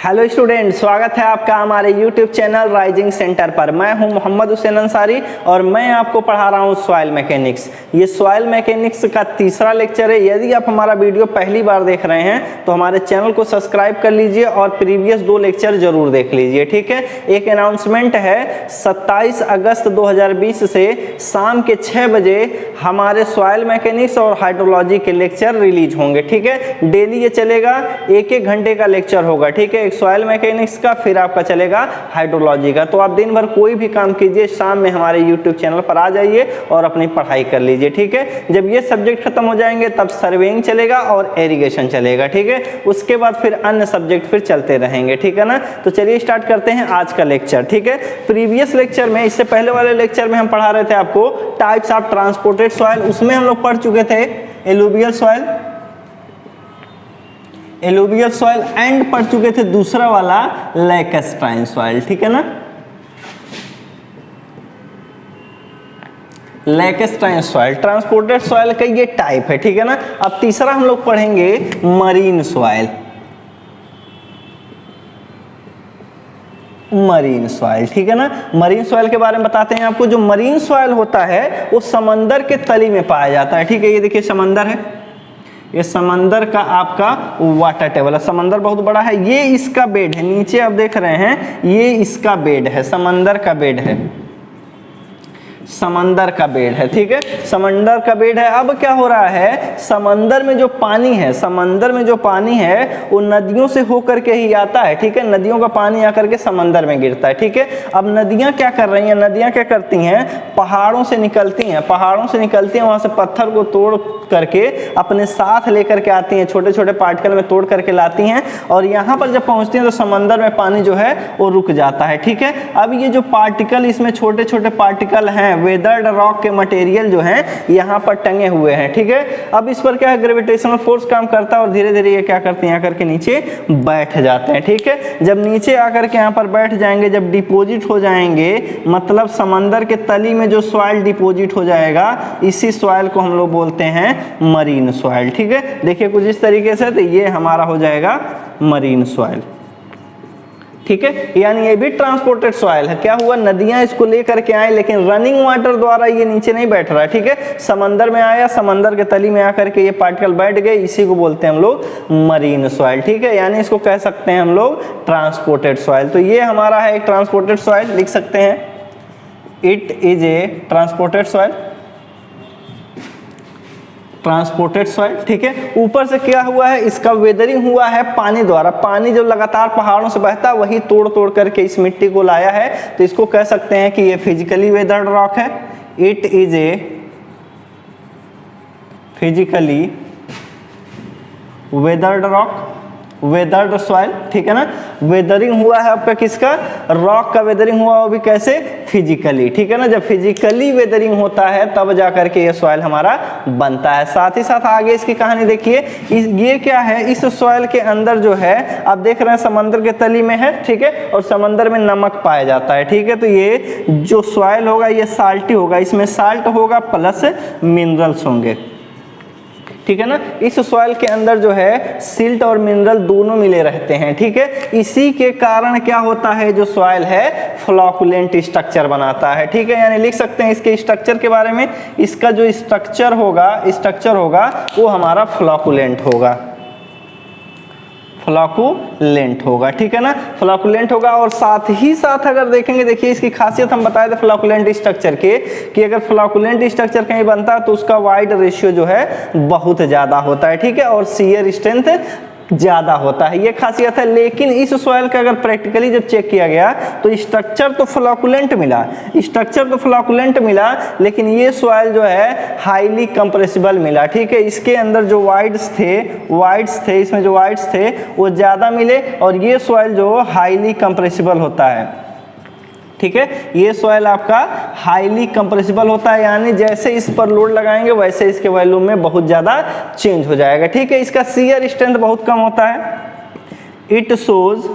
Hello student, स्वागत है आपका हमारे यूट्यूब चैनल राइजिंग सेंटर पर। मैं हूं मोहम्मद हुसैन अंसारी और मैं आपको पढ़ा रहा हूं सॉइल मैकेनिक्स। ये सॉइल मैकेनिक्स का तीसरा लेक्चर है। यदि आप हमारा वीडियो पहली बार देख रहे हैं तो हमारे चैनल को सब्सक्राइब कर लीजिए और प्रीवियस 2 लेक्चर जरूर देख लीजिए, ठीक है। एक अनाउंसमेंट है, 27 अगस्त 2020 से शाम के 6 बजे हमारे सॉइल मैकेनिक्स और हाइड्रोलॉजी के लेक्चर रिलीज होंगे, ठीक है। डेली ये चलेगा, 1-1 घंटे का लेक्चर होगा, ठीक है। एक सॉइल मैकेनिक्स का, फिर आपका चलेगा हाइड्रोलॉजी का। तो आप दिन भर कोई भी काम कीजिए, शाम में हमारे यूट्यूब चैनल पर आ जाइए और अपनी पढ़ाई कर लीजिए, ठीक है। जब ये सब्जेक्ट खत्म हो जाएंगे तब सर्वेइंग चलेगा और एरीगेशन चलेगा, ठीक है। उसके बाद फिर अन्य सब्जेक्ट फिर चलते रहेंगे, ठीक है ना। तो चलिए स्टार्ट करते हैं आज का लेक्चर, ठीक है। प्रीवियस लेक्चर में, इससे पहले वाले लेक्चर में हम पढ़ा रहे थे आपको टाइप्स ऑफ ट्रांसपोर्टेड सॉइल। उसमें हम लोग पढ़ चुके थे एलुवियल सॉइल एंड पढ़ चुके थे दूसरा वाला लैकेस्ट्राइन सॉइल, ठीक है ना। लैकेस्ट्राइन सॉइल, ट्रांसपोर्टेड सॉइल का ये टाइप है, ठीक है ना। अब तीसरा हम लोग पढ़ेंगे मरीन सॉइल। मरीन सॉइल, ठीक है ना। मरीन सॉइल के बारे में बताते हैं आपको। जो मरीन सॉइल होता है वो समंदर के तली में पाया जाता है, ठीक है। ये देखिए समंदर है, ये समंदर का आपका वाटर टेबल है। समंदर बहुत बड़ा है, ये इसका बेड है। नीचे आप देख रहे हैं, ये इसका बेड है, समंदर का बेड है, समंदर का बेड है, ठीक है। समंदर का बेड है। अब क्या हो रहा है, समंदर में जो पानी है, समंदर में जो पानी है वो नदियों से होकर के ही आता है, ठीक है। नदियों का पानी आकर के समंदर में गिरता है, ठीक है। अब नदियां क्या कर रही हैं, नदियां क्या करती हैं, पहाड़ों से निकलती हैं, पहाड़ों से निकलती हैं, वहां से पत्थर को तोड़ करके अपने साथ लेकर के आती हैं, छोटे छोटे पार्टिकल में तोड़ करके लाती हैं और यहाँ पर जब पहुँचती हैं तो समंदर में पानी जो है वो रुक जाता है, ठीक है। अब ये जो पार्टिकल, इसमें छोटे छोटे पार्टिकल हैं, वेदर्ड रॉक के मटेरियल जो हैं यहाँ पर टंगे हुए हैं, ठीक है। अब इस पर क्या है, ग्रेविटेशनल फोर्स काम करता है और धीरे धीरे ये क्या करते हैं, आकर के नीचे बैठ जाते हैं, ठीक है। जब नीचे आकर के यहाँ पर बैठ जाएंगे, जब डिपोजिट हो जाएंगे, मतलब समंदर के तली में जो सॉइल डिपोजिट हो जाएगा, इसी सॉइल को हम लोग बोलते हैं मरीन सॉइल, ठीक है। देखिए कुछ इस तरीके से, तो ये हमारा हो जाएगा मरीन सॉइल, ठीक है। यानी ये भी ट्रांसपोर्टेड सॉइल है। क्या हुआ, नदियां इसको लेकर के आए, लेकिन रनिंग वाटर द्वारा ये नीचे नहीं बैठ रहा है, ठीक है। समंदर में आया, समंदर के तली में आकर के ये पार्टिकल बैठ गए, इसी को बोलते हैं हम लोग मरीन सॉइल, ठीक है। यानी इसको कह सकते हैं हम लोग ट्रांसपोर्टेड सॉइल। तो ये हमारा है एक ट्रांसपोर्टेड सॉइल, लिख सकते हैं it is a transported soil, transported soil, ठीक है। ऊपर से क्या हुआ है, इसका वेदरिंग हुआ है पानी द्वारा। पानी जब लगातार पहाड़ों से बहता है, वही तोड़ तोड़ करके इस मिट्टी को लाया है, तो इसको कह सकते हैं कि ये फिजिकली वेदर्ड रॉक है। It is a physically weathered rock, weathered soil, ठीक है ना। वेदरिंग हुआ है आपका किसका, रॉक का वेदरिंग हुआ, वो भी कैसे, फिजिकली, ठीक है ना। जब फिजिकली वेदरिंग होता है तब जाकर के ये सॉइल हमारा बनता है। साथ ही साथ आगे इसकी कहानी देखिए, ये क्या है, इस सॉइल के अंदर जो है आप देख रहे हैं समंदर के तली में है, ठीक है, और समंदर में नमक पाया जाता है, ठीक है। तो ये जो सॉइल होगा ये साल्टी होगा, इसमें साल्ट होगा प्लस मिनरल्स होंगे, ठीक है ना। इस सॉइल के अंदर जो है सिल्ट और मिनरल दोनों मिले रहते हैं, ठीक है। इसी के कारण क्या होता है, जो सॉइल है फ्लोकुलेंट स्ट्रक्चर बनाता है, ठीक है। यानी लिख सकते हैं इसके स्ट्रक्चर के बारे में, इसका जो स्ट्रक्चर होगा वो हमारा फ्लोकुलेंट होगा, फ्लोकुलेंट होगा, ठीक है ना। फ्लोकुलेंट होगा और साथ ही साथ अगर देखेंगे, देखिए इसकी खासियत हम बताए थे फ्लोकुलेंट स्ट्रक्चर के, कि अगर फ्लोकुलेंट स्ट्रक्चर कहीं बनता है तो उसका वाइड रेशियो जो है बहुत ज्यादा होता है, ठीक है, और शियर स्ट्रेंथ ज्यादा होता है, ये खासियत है। लेकिन इस सॉइल का अगर प्रैक्टिकली जब चेक किया गया तो स्ट्रक्चर तो फ्लोकुलेंट मिला, लेकिन ये सॉइल जो है हाईली कंप्रेसिबल मिला, ठीक है। इसके अंदर जो वाइड्स थे, इसमें जो वाइड्स थे वो ज्यादा मिले और ये सॉइल जो हाईली कंप्रेसिबल होता है, ठीक है। ये सॉइल आपका हाईली कंप्रेसिबल होता है, यानी जैसे इस पर लोड लगाएंगे वैसे इसके वॉल्यूम में बहुत ज्यादा चेंज हो जाएगा, ठीक है। इसका शियर स्ट्रेंथ बहुत कम होता है। It shows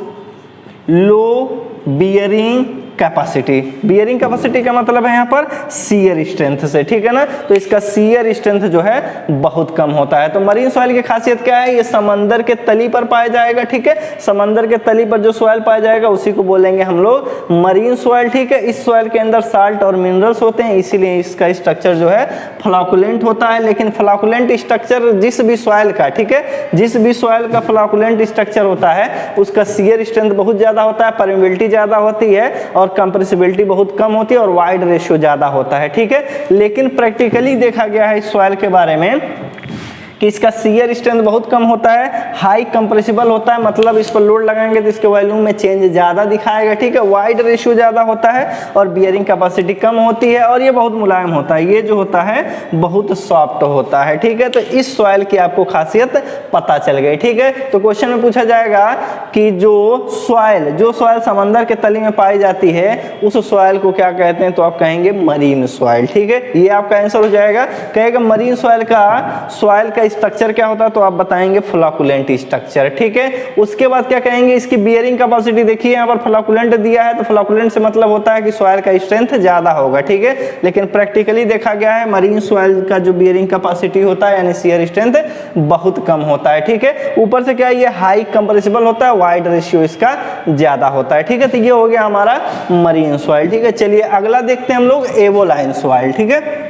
low bearing capacity. Bearing capacity का मतलब है यहाँ पर शियर स्ट्रेंथ से, ठीक है ना। तो इसका शियर स्ट्रेंथ जो है बहुत कम होता है। तो मरीन सॉइल की खासियत क्या है, ये समंदर के तली पर पाया जाएगा, ठीक है। समंदर के तली पर जो सॉइल पाया जाएगा उसी को बोलेंगे हम लोग मरीन सॉइल, ठीक है। इस सॉइल के अंदर साल्ट और मिनरल्स होते हैं, इसीलिए इसका स्ट्रक्चर जो है फ्लॉकुलेंट होता है। लेकिन फ्लॉकुलेंट स्ट्रक्चर जिस भी सॉइल का, ठीक है, जिस भी सॉइल का फ्लॉकुलेंट स्ट्रक्चर होता है उसका शियर स्ट्रेंथ बहुत ज्यादा होता है, परमेबिलिटी ज्यादा होती है और कंप्रेसिबिलिटी बहुत कम होती है और वाइड रेशियो ज्यादा होता है, ठीक है। लेकिन प्रैक्टिकली देखा गया है इस सॉइल के बारे में कि इसका शियर स्ट्रेंथ बहुत कम होता है, हाई कंप्रेसिबल होता है, मतलब इस पर लोड लगाएंगे तो इसके वॉल्यूम में चेंज ज्यादा दिखाएगा, ठीक है। वाइड रेशियो ज्यादा होता है और बियरिंग कैपेसिटी कम होती है और ये बहुत मुलायम होता है, ये जो होता है बहुत सॉफ्ट होता है, ठीक है। तो इस सॉइल की आपको खासियत पता चल गई, ठीक है। तो क्वेश्चन में पूछा जाएगा कि जो सॉइल समंदर के तली में पाई जाती है उस सॉइल को क्या कहते हैं, तो आप कहेंगे मरीन सॉइल, ठीक है। ये आपका आंसर हो जाएगा। कहेगा मरीन सॉइल का स्ट्रक्चर क्या होता है, तो आप बताएंगे फ्लॉकुलेंट स्ट्रक्चर, ठीक है। उसके बाद क्या कहेंगे, इसकी बियरिंग कैपेसिटी देखिए यहाँ पर फ्लॉकुलेंट दिया है, तो फ्लॉकुलेंट से मतलब होता है कि सॉइल का स्ट्रेंथ ज्यादा होगा, ठीक है। लेकिन प्रैक्टिकली देखा गया है मरीन सॉइल का जो बियरिंग कैपेसिटी होता है यानी शियर स्ट्रेंथ बहुत कम होता है, ठीक है। ऊपर से क्या है, ये हाई कंप्रेसिबल होता है, वाइड रेशियो इसका ज्यादा होता है, ठीक है। तो ये हो गया हमारा मरीन सॉइल, ठीक है। चलिए अगला देखते हैं हम लोग एवोलाइन सॉइल, ठीक है।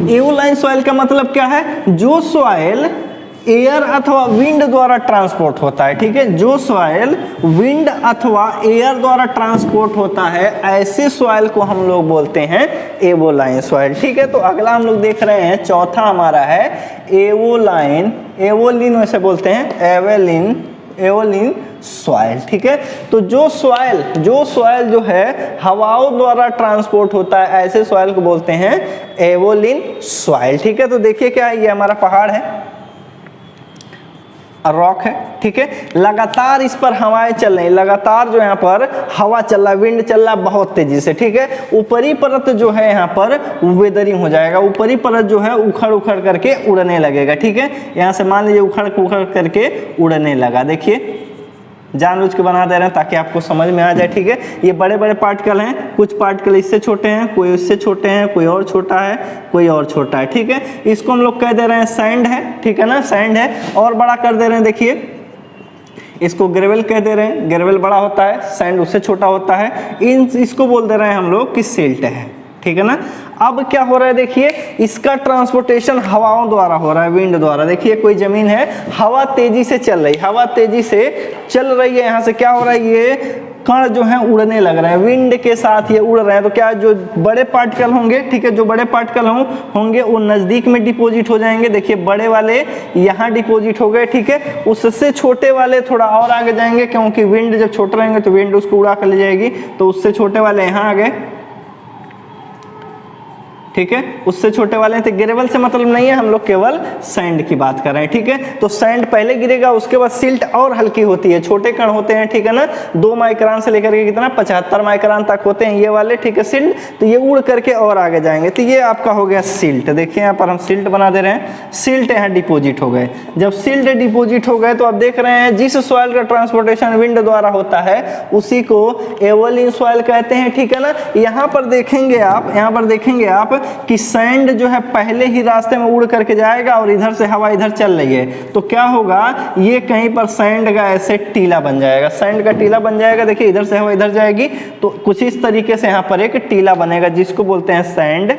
एवोलाइन सॉइल का मतलब क्या है, जो सॉइल एयर अथवा विंड द्वारा ट्रांसपोर्ट होता है, ठीक है। जो सॉइल विंड अथवा एयर द्वारा ट्रांसपोर्ट होता है ऐसे सॉइल को हम लोग बोलते हैं एवोलाइन सॉइल, ठीक है। तो अगला हम लोग देख रहे हैं, चौथा हमारा है एवोलिन वैसे बोलते हैं, एवोलिन सॉइल, ठीक है। तो जो सॉइल जो है हवाओं द्वारा ट्रांसपोर्ट होता है ऐसे सॉइल को बोलते हैं एवोलिन सॉइल, ठीक है। तो देखिए क्या है, ये हमारा पहाड़ है, रॉक है, ठीक है। लगातार इस पर हवाएं चल रही, लगातार जो यहाँ पर हवा चल रहा है, विंड चल रहा है बहुत तेजी से, ठीक है। ऊपरी परत जो है यहाँ पर वेदरिंग हो जाएगा, ऊपरी परत जो है उखड़ करके उड़ने लगेगा, ठीक है। यहाँ से मान लीजिए उखड़ करके उड़ने लगा, देखिए जानबूझ के बना दे रहे हैं ताकि आपको समझ में आ जाए, ठीक है। ये बड़े बड़े पार्टिकल हैं, कुछ पार्टिकल इससे छोटे हैं, कोई इससे छोटे हैं, कोई और छोटा है, कोई और छोटा है, ठीक है। इसको हम लोग कह दे रहे हैं सैंड है, ठीक है ना, सैंड है। और बड़ा कर दे रहे हैं, देखिए इसको ग्रेवल कह दे रहे हैं, ग्रेवल बड़ा होता है, सैंड उससे छोटा होता है। इसको बोल दे रहे हैं हम लोग कि सिल्ट है, ठीक है ना। अब क्या हो रहा है, देखिए इसका ट्रांसपोर्टेशन हवाओं द्वारा हो रहा है, विंड द्वारा। देखिए कोई जमीन है, हवा तेजी से चल रही है, यहाँ से क्या हो रहा है, ये कण जो है उड़ने लग रहे हैं, विंड के साथ ये उड़ रहे हैं। तो क्या जो बड़े पार्टिकल होंगे, ठीक है, जो बड़े पार्टिकल होंगे वो नजदीक में डिपोजिट हो जाएंगे। देखिए बड़े वाले यहाँ डिपोजिट हो गए, ठीक है। उससे छोटे वाले थोड़ा और आगे जाएंगे, क्योंकि विंड जब छोटे रहेंगे तो विंड उसको उड़ा कर ले जाएगी, तो उससे छोटे वाले यहाँ आ गए, ठीक है। उससे छोटे वाले थे, ग्रेवल से मतलब नहीं है, हम लोग केवल सैंड की बात कर रहे हैं, ठीक है। तो सैंड पहले गिरेगा, उसके बाद सिल्ट और हल्की होती है, छोटे कण होते हैं, ठीक है ना। 2 माइक्रोन से लेकर के कितना 75 माइक्रोन तक होते हैं ये वाले, ठीक है, सिल्ट। तो ये उड़ करके और आगे जाएंगे, तो ये आपका हो गया सिल्ट। देखिए यहाँ पर हम सिल्ट बना दे रहे हैं, सिल्ट यहाँ डिपोजिट हो गए। जब सिल्ट डिपोजिट हो गए तो आप देख रहे हैं जिस सॉइल का ट्रांसपोर्टेशन विंड द्वारा होता है उसी को एवोलिन सॉइल कहते हैं, ठीक है ना। यहाँ पर देखेंगे आप कि सैंड जो है पहले ही रास्ते में उड़ करके जाएगा और इधर से हवा इधर चल रही है, तो क्या होगा, ये कहीं पर सैंड का ऐसे टीला बन जाएगा, सैंड का टीला बन जाएगा। देखिए इधर से हवा इधर जाएगी तो कुछ इस तरीके से यहाँ पर एक टीला बनेगा जिसको बोलते हैं सैंड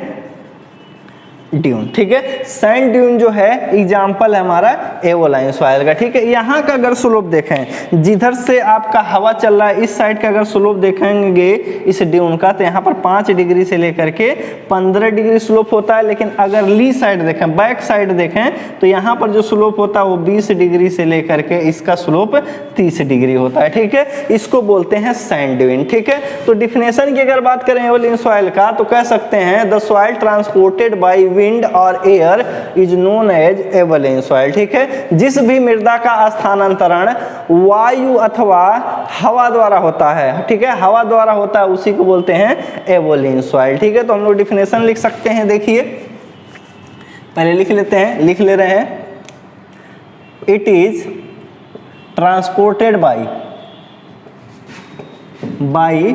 ड्यून, ठीक है। सैंड ड्यून जो है एग्जाम्पल है हमारा एवोलाइन सॉइल का, ठीक है। यहाँ का अगर स्लोप देखें, जिधर से आपका हवा चल रहा है इस साइड का अगर स्लोप देखेंगे इस ड्यून का, तो यहाँ पर 5 डिग्री से लेकर के 15 डिग्री स्लोप होता है। लेकिन अगर ली साइड देखें, बैक साइड देखें, तो यहाँ पर जो स्लोप होता है वो 20 डिग्री से लेकर के इसका स्लोप 30 डिग्री होता है, ठीक है। इसको बोलते हैं सैंड ड्यून, ठीक है। तो डिफिनेशन की अगर बात करें एवोलिन सॉइल का, तो कह सकते हैं the soil transported by wind और air is known as aeolian soil, ठीक है। जिस भी मृदा का स्थानांतरण वायु अथवा हवा द्वारा होता है, ठीक है, हवा द्वारा होता है, उसी को बोलते हैं एवोलिन सॉइल, ठीक है। तो हम लोग डिफिनेशन लिख सकते हैं, देखिए पहले लिख ले रहे हैं, it is transported by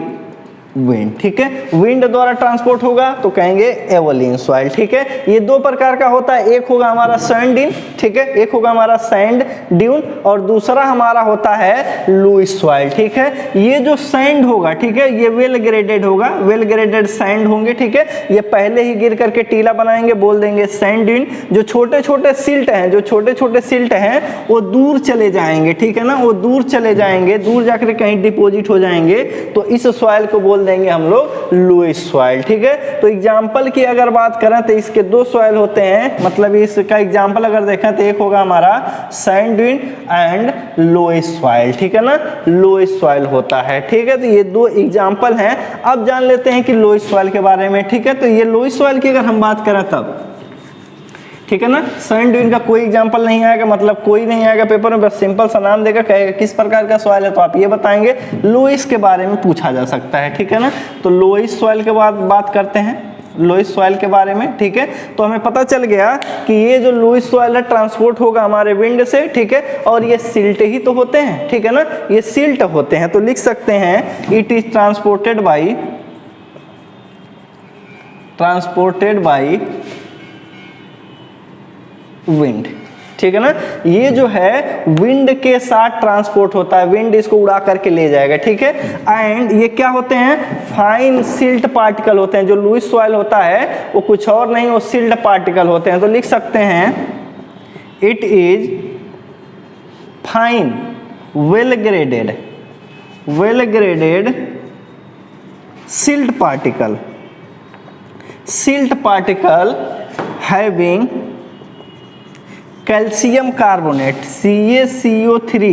wind, ठीक है। विंड द्वारा ट्रांसपोर्ट होगा तो कहेंगे एवोलिन सॉइल, ठीक है। ये दो प्रकार का होता है, एक होगा हमारा सैंड ड्यून, ठीक है, एक होगा हमारा सैंड ड्यून और दूसरा हमारा होता है लुइस सॉइल, ठीक है। ये जो सैंड होगा, ठीक है, ये वेल ग्रेडेड होगा, वेल ग्रेडेड सैंड होंगे, ठीक है। ये पहले ही गिर करके टीला बनाएंगे, बोल देंगे सैंड ड्यून। जो छोटे छोटे सिल्ट हैं, जो छोटे छोटे सिल्ट हैं वो दूर चले जाएंगे, ठीक है ना, वो दूर चले जाएंगे, दूर जाकर कहीं डिपोजिट हो जाएंगे, तो इस सॉइल को बोल देंगे हम लोग लुइस सॉइल, ठीक है। तो एग्जांपल की अगर बात करें तो इसके दो सॉइल होते हैं, मतलब इसका एग्जांपल अगर देखें तो एक होगा हमारा sand dune and loose soil, ठीक है ना, लुइस सॉइल होता है, ठीक है। तो ये दो एग्जांपल हैं। अब जान लेते हैं कि लुइस सॉइल के बारे में, ठीक है। तो ये लुइस सॉइल की अगर हम बात करें तब, ठीक है ना, सैंड ड्यून का कोई एग्जांपल नहीं आएगा, मतलब कोई नहीं आएगा पेपर में, बस सिंपल सा नाम देगा, कहेगा किस प्रकार का सॉइल है तो आप ये बताएंगे। लुइस के बारे में पूछा जा सकता है, ठीक है ना। तो लुइस सॉइल के बाद बात करते हैं लुइस सॉइल के बारे में, ठीक है। तो हमें पता चल गया कि ये जो लुइस सॉइल है ट्रांसपोर्ट होगा हमारे विंड से, ठीक है, और ये सिल्ट ही तो होते हैं, ठीक है ना, ये सिल्ट होते हैं। तो लिख सकते हैं it is transported by wind, ठीक है ना। ये जो है विंड के साथ ट्रांसपोर्ट होता है, विंड इसको उड़ा करके ले जाएगा, ठीक है। एंड ये क्या होते हैं, फाइन सिल्ट पार्टिकल होते हैं। जो लुइस सॉइल होता है वो कुछ और नहीं, वो सिल्ट पार्टिकल होते हैं। तो लिख सकते हैं it is fine well graded silt particle having calcium carbonate CaCO3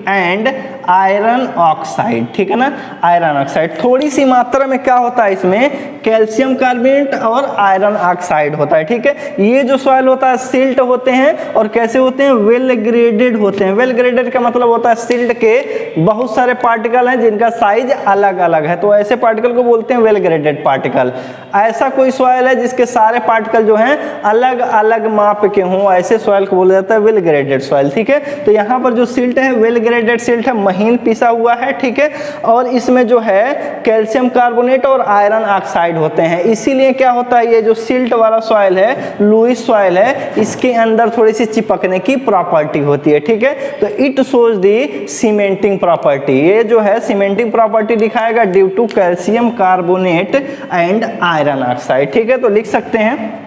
and iron oxide, ठीक है ना, आयरन ऑक्साइड। थोड़ी सी मात्रा में क्या होता है इसमें, कैल्शियम कार्बोनेट और आयरन ऑक्साइड होता है, ठीक है। ये जो सॉइल होता है सिल्ट होते हैं और कैसे होते हैं, वेल ग्रेडेड होते हैं। वेल ग्रेडेड का मतलब होता है सिल्ट के बहुत सारे पार्टिकल हैं जिनका साइज अलग अलग है, तो ऐसे पार्टिकल को बोलते हैं वेल ग्रेडेड पार्टिकल। ऐसा कोई सॉइल है जिसके सारे पार्टिकल जो हैं अलग अलग माप के हों, ऐसे सॉइल को बोला जाता है वेल ग्रेडेड सॉइल, ठीक है। तो यहाँ पर जो सिल्ट है वेल ग्रेडेड सिल्ट है, महीन पिसा हुआ है, ठीक है, और इसमें जो है कैल्शियम कार्बोनेट और आयरन ऑक्साइड होते हैं। इसीलिए क्या होता है, ये जो सिल्ट वाला सॉइल है, लुइस सॉइल है, इसके अंदर थोड़ी सी चिपकने की प्रॉपर्टी होती है, ठीक है। तो it shows the cementing property, ये जो है सीमेंटिंग प्रॉपर्टी दिखाएगा due to calcium carbonate and iron oxide, ठीक है। तो लिख सकते हैं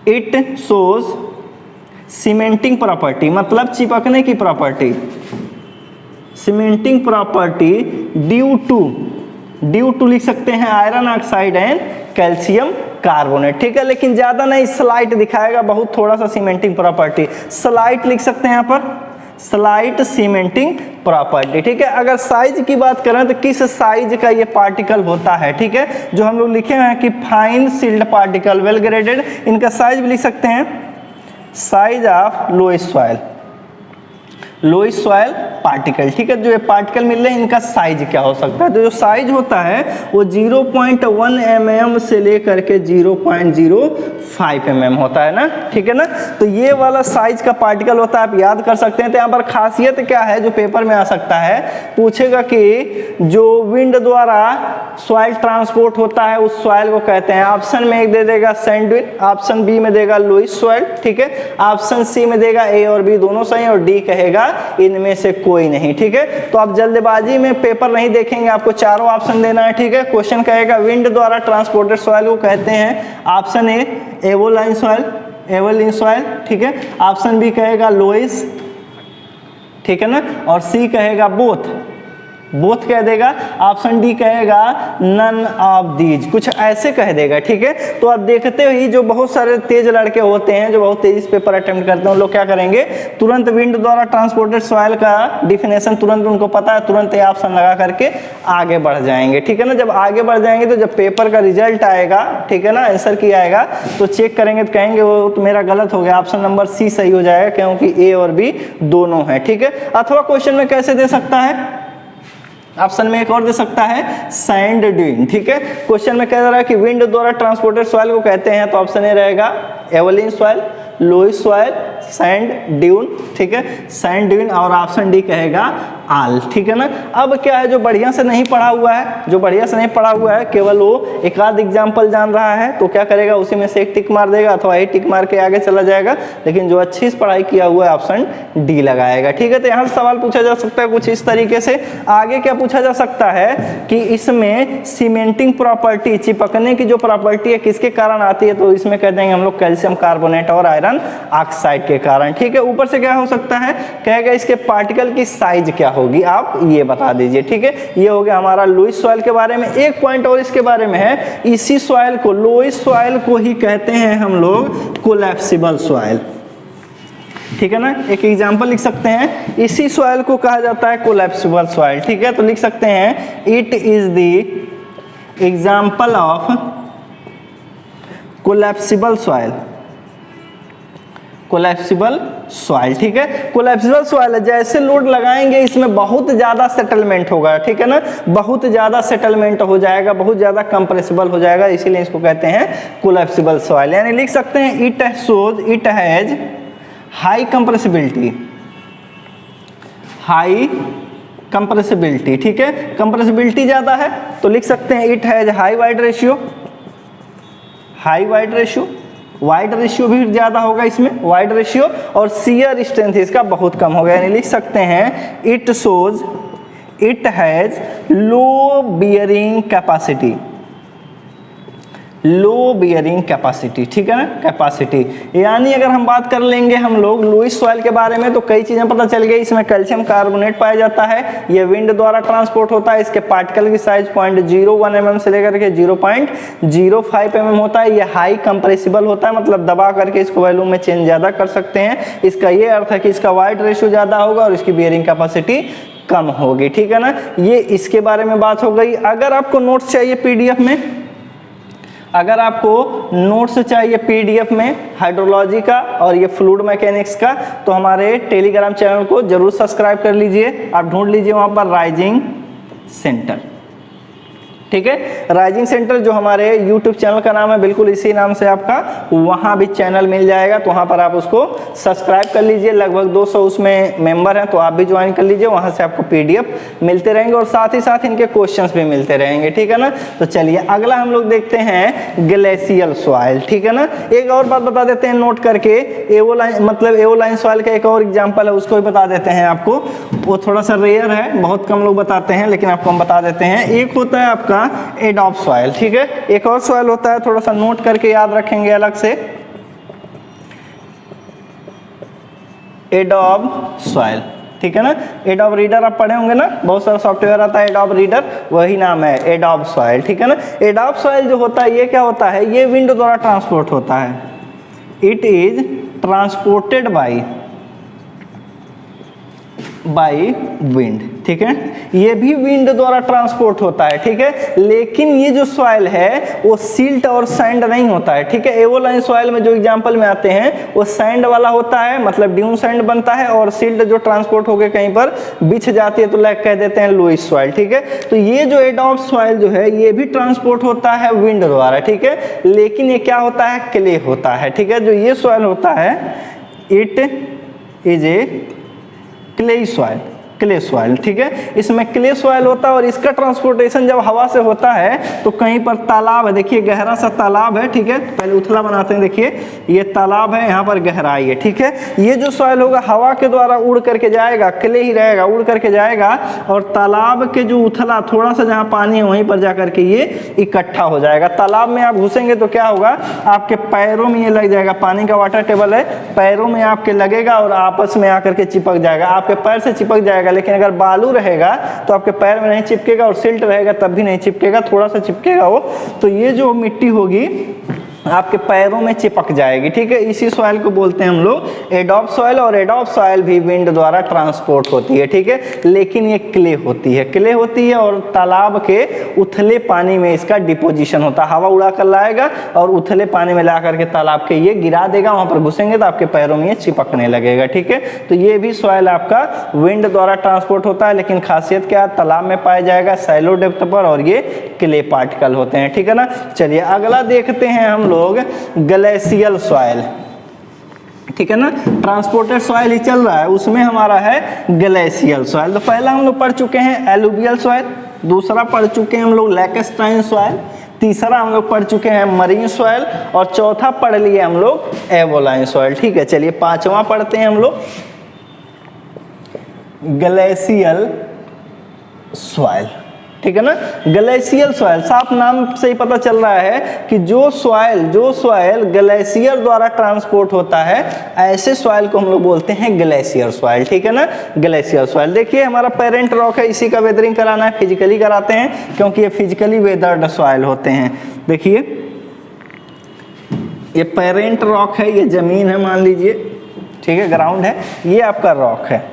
इट शोज सीमेंटिंग प्रॉपर्टी, मतलब चिपकने की property, cementing property due to लिख सकते हैं iron oxide and calcium carbonate, ठीक है। लेकिन ज्यादा नहीं, स्लाइट दिखाएगा, बहुत थोड़ा सा सीमेंटिंग प्रॉपर्टी, स्लाइट लिख सकते हैं यहाँ पर, स्लाइट सीमेंटिंग प्रॉपर्टी, ठीक है। अगर साइज की बात करें तो किस साइज का ये पार्टिकल होता है, ठीक है, जो हम लोग लिखे हैं कि fine silt particle well graded, इनका साइज भी लिख सकते हैं size of loose soil particle, ठीक है। जो ये पार्टिकल मिल रहे हैं इनका साइज क्या हो सकता है, तो जो साइज होता है वो 0.1 mm से लेकर के 0.05 mm होता है ना, ठीक है ना। तो ये वाला साइज का पार्टिकल होता है, आप याद कर सकते हैं। तो यहाँ पर खासियत क्या है जो पेपर में आ सकता है, पूछेगा कि जो विंड द्वारा सॉइल ट्रांसपोर्ट होता है उस सॉइल को कहते हैं, ऑप्शन में एक दे देगा सैंड ड्यून, ऑप्शन बी में देगा लुइस सॉइल, ठीक है, ऑप्शन सी में देगा ए और बी दोनों सही और डी कहेगा इनमें से कोई नहीं, ठीक है। तो आप जल्दबाजी में पेपर नहीं देखेंगे, आपको चारों ऑप्शन देना है, ठीक है। क्वेश्चन कहेगा विंड द्वारा ट्रांसपोर्टेड सॉइल को कहते हैं, ऑप्शन ए एवोलिन सॉइल, ठीक है, ऑप्शन बी कहेगा लुइस, ठीक है ना, और सी कहेगा बोथ कह देगा, ऑप्शन डी कहेगा नन ऑफ दीज, कुछ ऐसे कह देगा, ठीक है। तो आप देखते ही जो बहुत सारे तेज लड़के होते हैं जो बहुत तेजी से पेपर अटेम्प्ट करते हैं, उन लोग क्या करेंगे, तुरंत विंड द्वारा ट्रांसपोर्टेड सॉइल का डिफिनेशन तुरंत उनको पता है, तुरंत ये ऑप्शन लगा करके आगे बढ़ जाएंगे, ठीक है ना। जब आगे बढ़ जाएंगे तो जब पेपर का रिजल्ट आएगा, ठीक है ना, आंसर की आएगा तो चेक करेंगे तो कहेंगे वो तो मेरा गलत हो गया, ऑप्शन नंबर सी सही हो जाएगा, क्योंकि ए और बी दोनों है, ठीक है। अथवा क्वेश्चन में कैसे दे सकता है, ऑप्शन में एक और दे सकता है सैंड ड्यून, ठीक है। क्वेश्चन में कह रहा है कि विंड द्वारा ट्रांसपोर्टेड सॉइल को कहते हैं, तो ऑप्शन ए रहेगा aeolian soil, loess soil, sand dune, ठीक है, सैंड ड्यून, और ऑप्शन डी कहेगा आल, ठीक है ना। अब क्या है, जो बढ़िया से नहीं पढ़ा हुआ है, जो बढ़िया से नहीं पढ़ा हुआ है, केवल वो एक आध एग्जाम्पल जान रहा है, तो क्या करेगा, उसी में से एक टिक मार देगा अथवा एक टिक मार के आगे चला जाएगा। लेकिन जो अच्छी से पढ़ाई किया हुआ है ऑप्शन डी लगाएगा, ठीक है। तो यहाँ से सवाल पूछा जा सकता है कुछ इस तरीके से। आगे क्या पूछा जा सकता है कि इसमें सीमेंटिंग प्रॉपर्टी, चिपकने की जो प्रॉपर्टी है किसके कारण आती है, तो इसमें कह देंगे हम लोग कैल्शियम कार्बोनेट और आयरन ऑक्साइड के कारण, ठीक है। ऊपर से क्या हो सकता है, कहेगा इसके पार्टिकल की साइज क्या होगी, आप ये बता दीजिए, ठीक है। ये हो गया हमारा लुईस सॉइल के बारे में। एक पॉइंट और इसके बारे में है, इसी सॉइल को, लुईस सॉइल को ही कहते हैं हम लोग कोलैप्सिबल सॉइल, ठीक है ना। एक एग्जांपल लिख सकते हैं, इसी सॉइल को कहा जाता है कोलैप्सिबल सॉइल, ठीक है। तो लिख सकते हैं it is the example of collapsible soil, collapsible soil, ठीक है। कोलैप्सिबल सॉइल है, जैसे लोड लगाएंगे इसमें बहुत ज्यादा सेटलमेंट होगा, ठीक है ना, बहुत ज्यादा सेटलमेंट हो जाएगा, बहुत ज्यादा कंप्रेसिबल हो जाएगा, इसीलिए इसको कहते हैं कोलैप्सिबल सॉइल। यानी लिख सकते हैं it shows it has high compressibility, high compressibility, ठीक है। कंप्रेसिबिलिटी ज्यादा है तो लिख सकते हैं it has high void ratio, high void ratio, void ratio भी ज्यादा होगा इसमें, वाइड रेशियो, और शियर स्ट्रेंथ इसका बहुत कम होगा। यानी लिख सकते हैं it shows it has low bearing capacity, low bearing capacity, ठीक है ना, कैपेसिटी। यानी अगर हम बात कर लेंगे हम लोग लुईस सॉइल के बारे में तो कई चीजें पता चल गई। इसमें कैल्शियम कार्बोनेट पाया जाता है, ये विंड द्वारा ट्रांसपोर्ट होता है, इसके पार्टिकल की साइज 0.01 mm से लेकर के 0.05 mm होता है। ये हाई कंप्रेसिबल होता है, मतलब दबा करके इसको वॉल्यूम में चेंज ज्यादा कर सकते हैं। इसका ये अर्थ है कि इसका वाइड रेशियो ज्यादा होगा और इसकी बियरिंग कैपेसिटी कम होगी, ठीक है ना। ये इसके बारे में बात हो गई। अगर आपको नोट्स चाहिए पीडीएफ में, अगर आपको नोट्स चाहिए पीडीएफ में हाइड्रोलॉजी का और ये फ्लूइड मैकेनिक्स का, तो हमारे टेलीग्राम चैनल को जरूर सब्सक्राइब कर लीजिए। आप ढूंढ लीजिए वहां पर राइजिंग सेंटर, ठीक है। राइजिंग सेंटर जो हमारे यूट्यूब चैनल का नाम है, बिल्कुल इसी नाम से आपका वहां भी चैनल मिल जाएगा, तो वहां पर आप उसको सब्सक्राइब कर लीजिए। लगभग 200 उसमें मेंबर हैं, तो आप भी ज्वाइन कर लीजिए, वहां से आपको पीडीएफ मिलते रहेंगे और साथ ही साथ इनके क्वेश्चंस भी मिलते रहेंगे, ठीक है ना। तो चलिए अगला हम लोग देखते हैं ग्लेशियल सॉइल, ठीक है ना। एक और बात बता देते हैं नोट करके, एवोलाइन, मतलब एवोलाइन सॉइल का एक और एग्जाम्पल है, उसको भी बता देते हैं आपको। वो थोड़ा सा रेयर है, बहुत कम लोग बताते हैं, लेकिन आपको हम बता देते हैं। एक होता है आपका एडोब सॉइल, ठीक है। एक और सॉइल होता है, थोड़ा सा नोट करके याद रखेंगे अलग से, एडोब सॉइल, ठीक है ना। एडोब रीडर आप पढ़े होंगे ना, बहुत सारा सॉफ्टवेयर आता है एडोब रीडर, वही नाम है एडोब सॉइल, ठीक है ना। एडोब सॉइल जो होता है ये क्या होता है, ये विंड द्वारा ट्रांसपोर्ट होता है। It is transported by wind, ठीक है। ये भी विंड द्वारा ट्रांसपोर्ट होता है, ठीक है। लेकिन ये जो सॉइल है वो सिल्ट और सैंड नहीं होता है, ठीक है। एवोलाइन सॉइल में जो एग्जांपल में आते हैं वो सैंड वाला होता है, मतलब ड्यून सैंड बनता है, और सिल्ट जो ट्रांसपोर्ट होकर कहीं पर बिछ जाती है तो लाइक कह देते हैं लुईस सॉइल, ठीक है। तो ये जो एडोब सॉइल जो है ये भी ट्रांसपोर्ट होता है विंड द्वारा, ठीक है। लेकिन ये क्या होता है, क्ले होता है, ठीक है। जो ये सॉइल होता है it is a clay soil, clay soil, ठीक है। इसमें क्ले सॉइल होता है और इसका ट्रांसपोर्टेशन जब हवा से होता है तो कहीं पर तालाब है, देखिए गहरा सा तालाब है, ठीक है। पहले उथला बनाते हैं, देखिए ये तालाब है, यहाँ पर गहराई है, ठीक है। ये जो सॉइल होगा हवा के द्वारा उड़ करके जाएगा, क्ले ही रहेगा, उड़ करके जाएगा और तालाब के जो उथला थोड़ा सा जहाँ पानी है वहीं पर जाकर के ये इकट्ठा हो जाएगा। तालाब में आप घुसेंगे तो क्या होगा, आपके पैरों में ये लग जाएगा, पानी का वाटर टेबल है, पैरों में आपके लगेगा और आपस में आकर के चिपक जाएगा, आपके पैर से चिपक जाएगा। लेकिन अगर बालू रहेगा तो आपके पैर में नहीं चिपकेगा और सिल्ट रहेगा तब भी नहीं चिपकेगा, थोड़ा सा चिपकेगा वो, तो ये जो मिट्टी होगी आपके पैरों में चिपक जाएगी, ठीक है। इसी सॉइल को बोलते हैं हम लोग एडोब सॉइल, और एडोब सॉइल भी विंड द्वारा ट्रांसपोर्ट होती है, ठीक है। लेकिन ये क्ले होती है, क्ले होती है और तालाब के उथले पानी में इसका डिपोजिशन होता है। हवा उड़ा कर लाएगा और उथले पानी में ला करके तालाब के ये गिरा देगा, वहां पर घुसेंगे तो आपके पैरों में ये चिपकने लगेगा, ठीक है। तो ये भी सॉइल आपका विंड द्वारा ट्रांसपोर्ट होता है, लेकिन खासियत क्या है, तालाब में पाया जाएगा सैलो डेप्थ पर, और ये क्ले पार्टिकल होते हैं, ठीक है ना। चलिए अगला देखते हैं हम लोग ग्लेशियल सॉइल। ठीक है ना, ट्रांसपोर्टेड सॉइल ही चल रहा है, उसमें हमारा है ग्लेशियल सॉइल। तो पहला हम लोग पढ़ चुके हैं एलुवियल सॉइल, दूसरा पढ़ चुके हैं हम लोग लैकेस्ट्राइन सॉइल, तीसरा हम लोग पढ़ चुके हैं मरीन सॉइल, और चौथा पढ़ लिए हम लोग एवोलाइन सॉइल। ठीक है, चलिए पांचवा पढ़ते हैं हम लोग ग्लेशियल सॉइल। ठीक है ना, ग्लेशियल सॉइल, साफ नाम से ही पता चल रहा है कि जो सॉइल ग्लेशियर द्वारा ट्रांसपोर्ट होता है, ऐसे सॉइल को हम लोग बोलते हैं ग्लेशियर सॉइल। ठीक है ना, ग्लेशियर सॉइल। देखिए हमारा पेरेंट रॉक है, इसी का वेदरिंग कराना है, फिजिकली कराते हैं क्योंकि ये फिजिकली वेदर्ड सॉइल होते हैं। देखिए ये पेरेंट रॉक है, ये जमीन है मान लीजिए, ठीक है, ग्राउंड है, ये आपका रॉक है।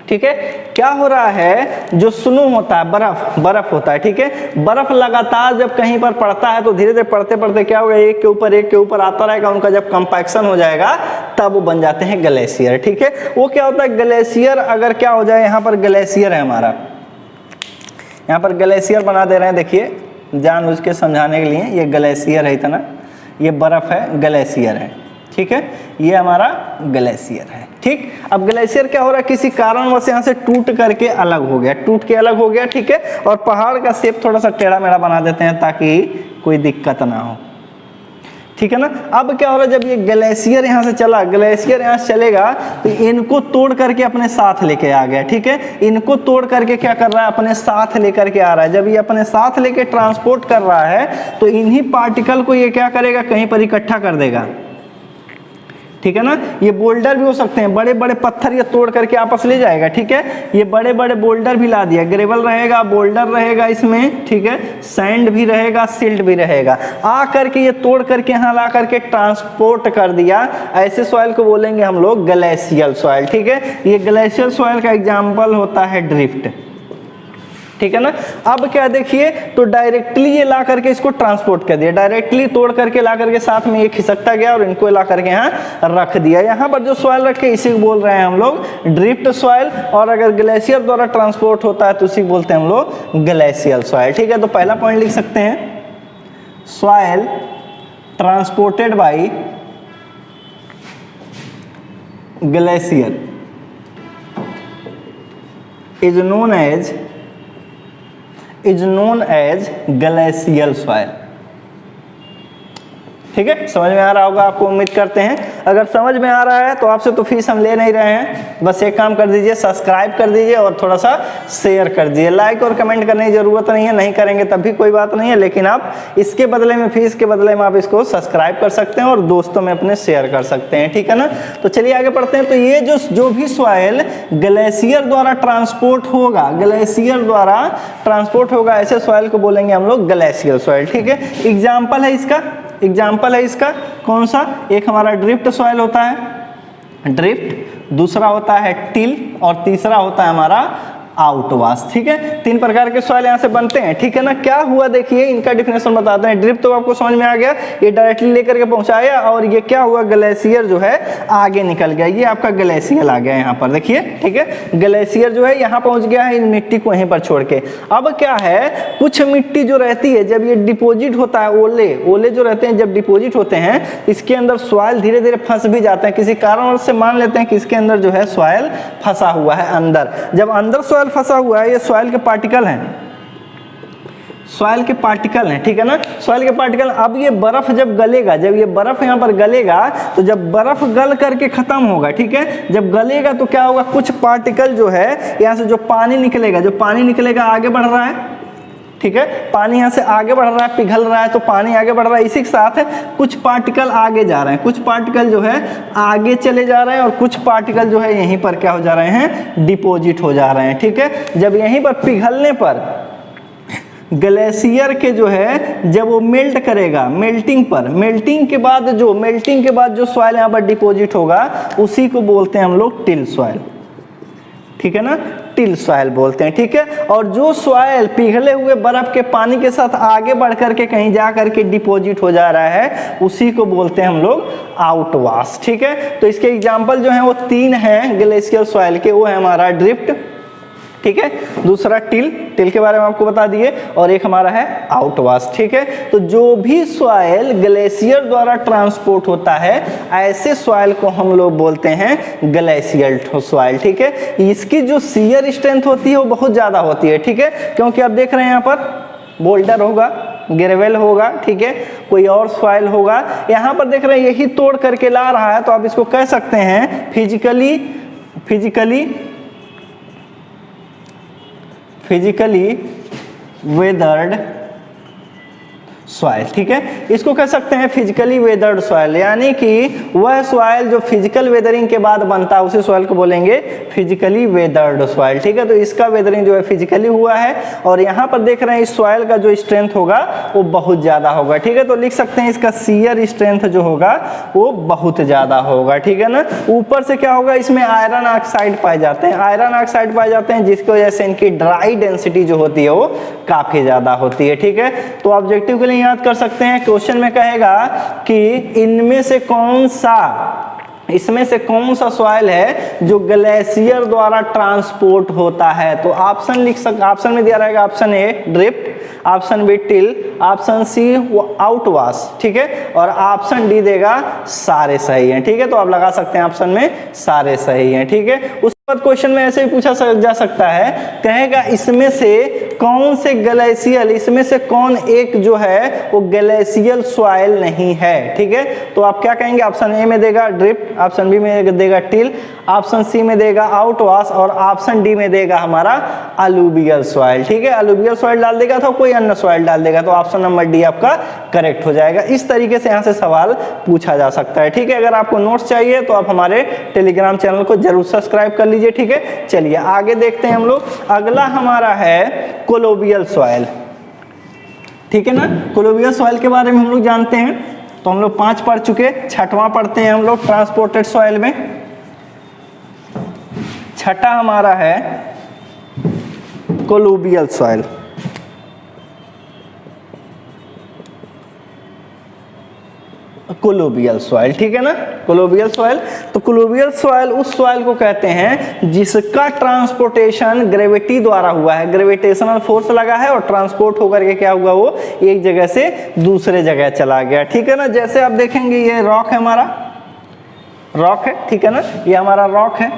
ठीक है, क्या हो रहा है, जो स्नो होता है, बर्फ होता है, ठीक है, बर्फ लगातार जब कहीं पर पड़ता है तो धीरे धीरे पड़ते पड़ते क्या होगा, एक के ऊपर आता रहेगा, उनका जब कंपैक्शन हो जाएगा तब वो बन जाते हैं ग्लेशियर। ठीक है, वो क्या होता है, ग्लेशियर अगर क्या हो जाए, यहाँ पर ग्लेशियर है हमारा, यहाँ पर ग्लेशियर बना दे रहे हैं, देखिए जानबूझ के समझाने के लिए, ये ग्लेशियर है, इतना ये बर्फ है, ग्लेशियर है। ठीक है, ये हमारा ग्लेशियर है। ठीक, अब ग्लेशियर क्या हो रहा है, किसी कारणवश यहाँ से टूट करके अलग हो गया, टूट के अलग हो गया। ठीक है, और पहाड़ का शेप थोड़ा सा टेढ़ा मेढ़ा बना देते हैं ताकि कोई दिक्कत ना हो। ठीक है ना, अब क्या हो रहा है, जब ये ग्लेशियर यहाँ से चला, ग्लेशियर यहाँ से चलेगा तो इनको तोड़ करके अपने साथ लेके आ गया। ठीक है, इनको तोड़ करके क्या कर रहा है, अपने साथ लेकर के आ रहा है। जब ये अपने साथ लेके ट्रांसपोर्ट कर रहा है तो इन्हीं पार्टिकल को ये क्या करेगा, कहीं पर इकट्ठा कर देगा। ठीक है ना, ये बोल्डर भी हो सकते हैं, बड़े बड़े पत्थर ये तोड़ करके आपस ले जाएगा। ठीक है, ये बड़े बड़े बोल्डर भी ला दिया, ग्रेवल रहेगा, बोल्डर रहेगा इसमें, ठीक है, सैंड भी रहेगा, सिल्ट भी रहेगा, आ करके ये तोड़ करके यहाँ ला करके ट्रांसपोर्ट कर दिया। ऐसे सॉइल को बोलेंगे हम लोग ग्लेशियल सॉइल। ठीक है, ये ग्लेशियल सॉइल का एग्जाम्पल होता है ड्रिफ्ट। ठीक है ना, अब क्या देखिए, तो डायरेक्टली ये ला करके इसको ट्रांसपोर्ट कर दिया, डायरेक्टली तोड़ करके ला करके साथ में ये खिसकता गया और इनको ला करके यहाँ रख दिया। यहाँ पर जो सॉइल रखे इसी को बोल रहे हैं हम लोग ड्रिफ्ट सॉइल, और अगर ग्लेशियर द्वारा ट्रांसपोर्ट होता है तो उसी को बोलते हैं हम लोग ग्लेशियल सॉइल। ठीक है, तो पहला पॉइंट लिख सकते हैं, soil transported by glacier is known as glacial soil। ठीक है, समझ में आ रहा होगा आपको, उम्मीद करते हैं। अगर समझ में आ रहा है तो आपसे तो फीस हम ले नहीं रहे हैं, बस एक काम कर दीजिए, सब्सक्राइब कर दीजिए और थोड़ा सा शेयर कर दीजिए। लाइक और कमेंट करने की जरूरत नहीं है, नहीं करेंगे तब भी कोई बात नहीं है, लेकिन आप इसके बदले में, फीस के बदले में आप इसको सब्सक्राइब कर सकते हैं और दोस्तों में अपने शेयर कर सकते हैं। ठीक है ना, तो चलिए आगे बढ़ते हैं। तो ये जो भी सॉइल ग्लेशियर द्वारा ट्रांसपोर्ट होगा, ग्लेशियर द्वारा ट्रांसपोर्ट होगा, ऐसे सॉइल को बोलेंगे हम लोग ग्लेशियल सॉइल। ठीक है, एग्जाम्पल है इसका कौन सा, एक हमारा ड्रिफ्ट सॉइल होता है, ड्रिफ्ट, दूसरा होता है टिल, और तीसरा होता है हमारा आउटवाश। ठीक है, तीन प्रकार के सॉइल यहाँ से बनते हैं। ठीक है ना, क्या हुआ देखिए, इनका डिफिनेशन बताते हैं। ड्रिफ्ट तो आपको समझ में आ गया, ये डायरेक्टली लेकर के पहुंचाया, और ये क्या हुआ, ग्लेशियर जो है आगे निकल गया, ये आपका ग्लेशियर आ गया यहाँ पर, देखिए। ठीक है, ग्लेशियर जो है यहाँ पहुंच गया है, इन मिट्टी को वहीं पर छोड़ के। अब क्या है, कुछ मिट्टी जो रहती है जब ये डिपोजिट होता है, ओले जो रहते हैं जब डिपोजिट होते हैं, इसके अंदर सॉइल धीरे धीरे फंस भी जाते हैं, किसी कारणवश से मान लेते हैं कि इसके अंदर जो है सॉइल फंसा हुआ है अंदर। जब अंदर सॉइल फंसा हुआ है, ये सॉइल के पार्टिकल हैं, सॉइल के पार्टिकल हैं। ठीक है ना, सॉइल के पार्टिकल। अब ये बर्फ जब गलेगा, जब ये बर्फ यहाँ पर गलेगा, तो जब बर्फ गल करके खत्म होगा, ठीक है, जब गलेगा तो क्या होगा, कुछ पार्टिकल जो है यहाँ से जो पानी निकलेगा आगे बढ़ रहा है। ठीक है, पानी यहाँ से आगे बढ़ रहा है, पिघल रहा है, तो पानी आगे बढ़ रहा है, इसी के साथ कुछ पार्टिकल आगे जा रहे हैं, कुछ पार्टिकल जो है आगे चले जा रहे हैं, और कुछ पार्टिकल जो है यहीं पर क्या हो जा रहे हैं, डिपोजिट हो जा रहे हैं। ठीक है, जब यहीं पर पिघलने पर ग्लेशियर के जो है, जब वो मेल्ट करेगा, मेल्टिंग के बाद जो सॉइल यहाँ पर डिपोजिट होगा, उसी को बोलते हैं हम लोग टिल सॉइल। ठीक है ना, टिल सॉइल बोलते हैं। ठीक है, और जो सॉइल पिघले हुए बर्फ के पानी के साथ आगे बढ़ करके कहीं जा करके डिपोजिट हो जा रहा है, उसी को बोलते हैं हम लोग आउटवाश। ठीक है, तो इसके एग्जांपल जो हैं वो तीन हैं ग्लेशियर सॉइल के, वो है हमारा ड्रिफ्ट, ठीक है। दूसरा टिल, टिल के बारे में आपको बता दिए, और एक हमारा है आउटवाश, ठीक है। तो जो भी सॉइल ग्लेशियर द्वारा ट्रांसपोर्ट होता है ऐसे सॉइल को हम लोग बोलते हैं ग्लेशियल सॉइल, ठीक है। इसकी जो शियर स्ट्रेंथ होती है वो बहुत ज्यादा होती है, ठीक है, क्योंकि आप देख रहे हैं यहाँ पर बोल्डर होगा, ग्रेवल होगा, ठीक है, कोई और सॉइल होगा, यहाँ पर देख रहे हैं यही तोड़ करके ला रहा है, तो आप इसको कह सकते हैं फिजिकली वेदर्ड सॉइल, ठीक है। इसको कह सकते हैं फिजिकली वेदर्ड सॉइल, यानी कि वह सॉइल जो फिजिकल वेदरिंग के बाद बनता है उसी सॉइल को बोलेंगे फिजिकली वेदर्ड सॉइल, ठीक है। तो इसका वेदरिंग जो है फिजिकली हुआ है, और यहाँ पर देख रहे हैं इस सॉइल का जो स्ट्रेंथ होगा वो बहुत ज्यादा होगा, ठीक है। तो लिख सकते हैं इसका शियर स्ट्रेंथ जो होगा वो बहुत ज्यादा होगा, ठीक है ना। ऊपर से क्या होगा, इसमें आयरन ऑक्साइड पाए जाते हैं, आयरन ऑक्साइड पाए जाते हैं, जिसकी वजह से इनकी ड्राई डेंसिटी जो होती है वो काफी ज्यादा होती है, ठीक है। तो ऑब्जेक्टिव के लिए याद कर सकते हैं, क्वेश्चन में कहेगा कि इनमें से कौन सा, इसमें से कौन सा सॉइल है जो ग्लेशियर द्वारा ट्रांसपोर्ट होता है। तो ऑप्शन लिख सकते, ऑप्शन में दिया रहेगा option a drift, option b till, option c outwash, ठीक है, और ऑप्शन डी देगा सारे सही हैं, ठीक है। तो आप लगा सकते हैं ऑप्शन में सारे सही हैं, ठीक है। उसके बाद क्वेश्चन में ऐसे ही पूछा जा सकता है, कहेगा इसमें से कौन से ग्लेशियल, इसमें से कौन एक जो है वो ग्लेशियल सॉइल नहीं है, ठीक है। तो आप क्या कहेंगे, ऑप्शन ए में देगा ड्रिफ्ट, ऑप्शन बी में देगा टिल, ऑप्शन सी में देगा आउटवाश, और ऑप्शन डी में देगा हमारा अलूवियल सॉइल, ठीक है। अलूवियल सॉइल डाल देगा तो कोई अन्य सॉइल डाल देगा, तो ऑप्शन नंबर डी आपका करेक्ट हो जाएगा। इस तरीके से यहाँ से सवाल पूछा जा सकता है, ठीक है। अगर आपको नोट्स चाहिए तो आप हमारे टेलीग्राम चैनल को जरूर सब्सक्राइब कर लीजिए, ठीक है। चलिए आगे देखते हैं हम लोग। अगला हमारा है कोलोबियल सॉइल, ठीक है ना। कोलोबियल सॉइल के बारे में हम लोग जानते हैं, तो हम लोग 5 पढ़ चुके, 6वां पढ़ते हैं हम लोग ट्रांसपोर्टेड सॉइल में। 6ठा हमारा है कोलोबियल सॉइल। कोलोबियल सॉइल, ठीक है ना, कोलोबियल सॉइल। तो कोलोबियल सॉइल उस सॉइल को कहते हैं जिसका ट्रांसपोर्टेशन ग्रेविटी द्वारा हुआ है, ग्रेविटेशनल फोर्स लगा है और ट्रांसपोर्ट होकर के क्या हुआ, वो एक जगह से दूसरे जगह चला गया, ठीक है ना। जैसे आप देखेंगे ये रॉक है, हमारा रॉक है, ठीक है ना, ये हमारा रॉक है,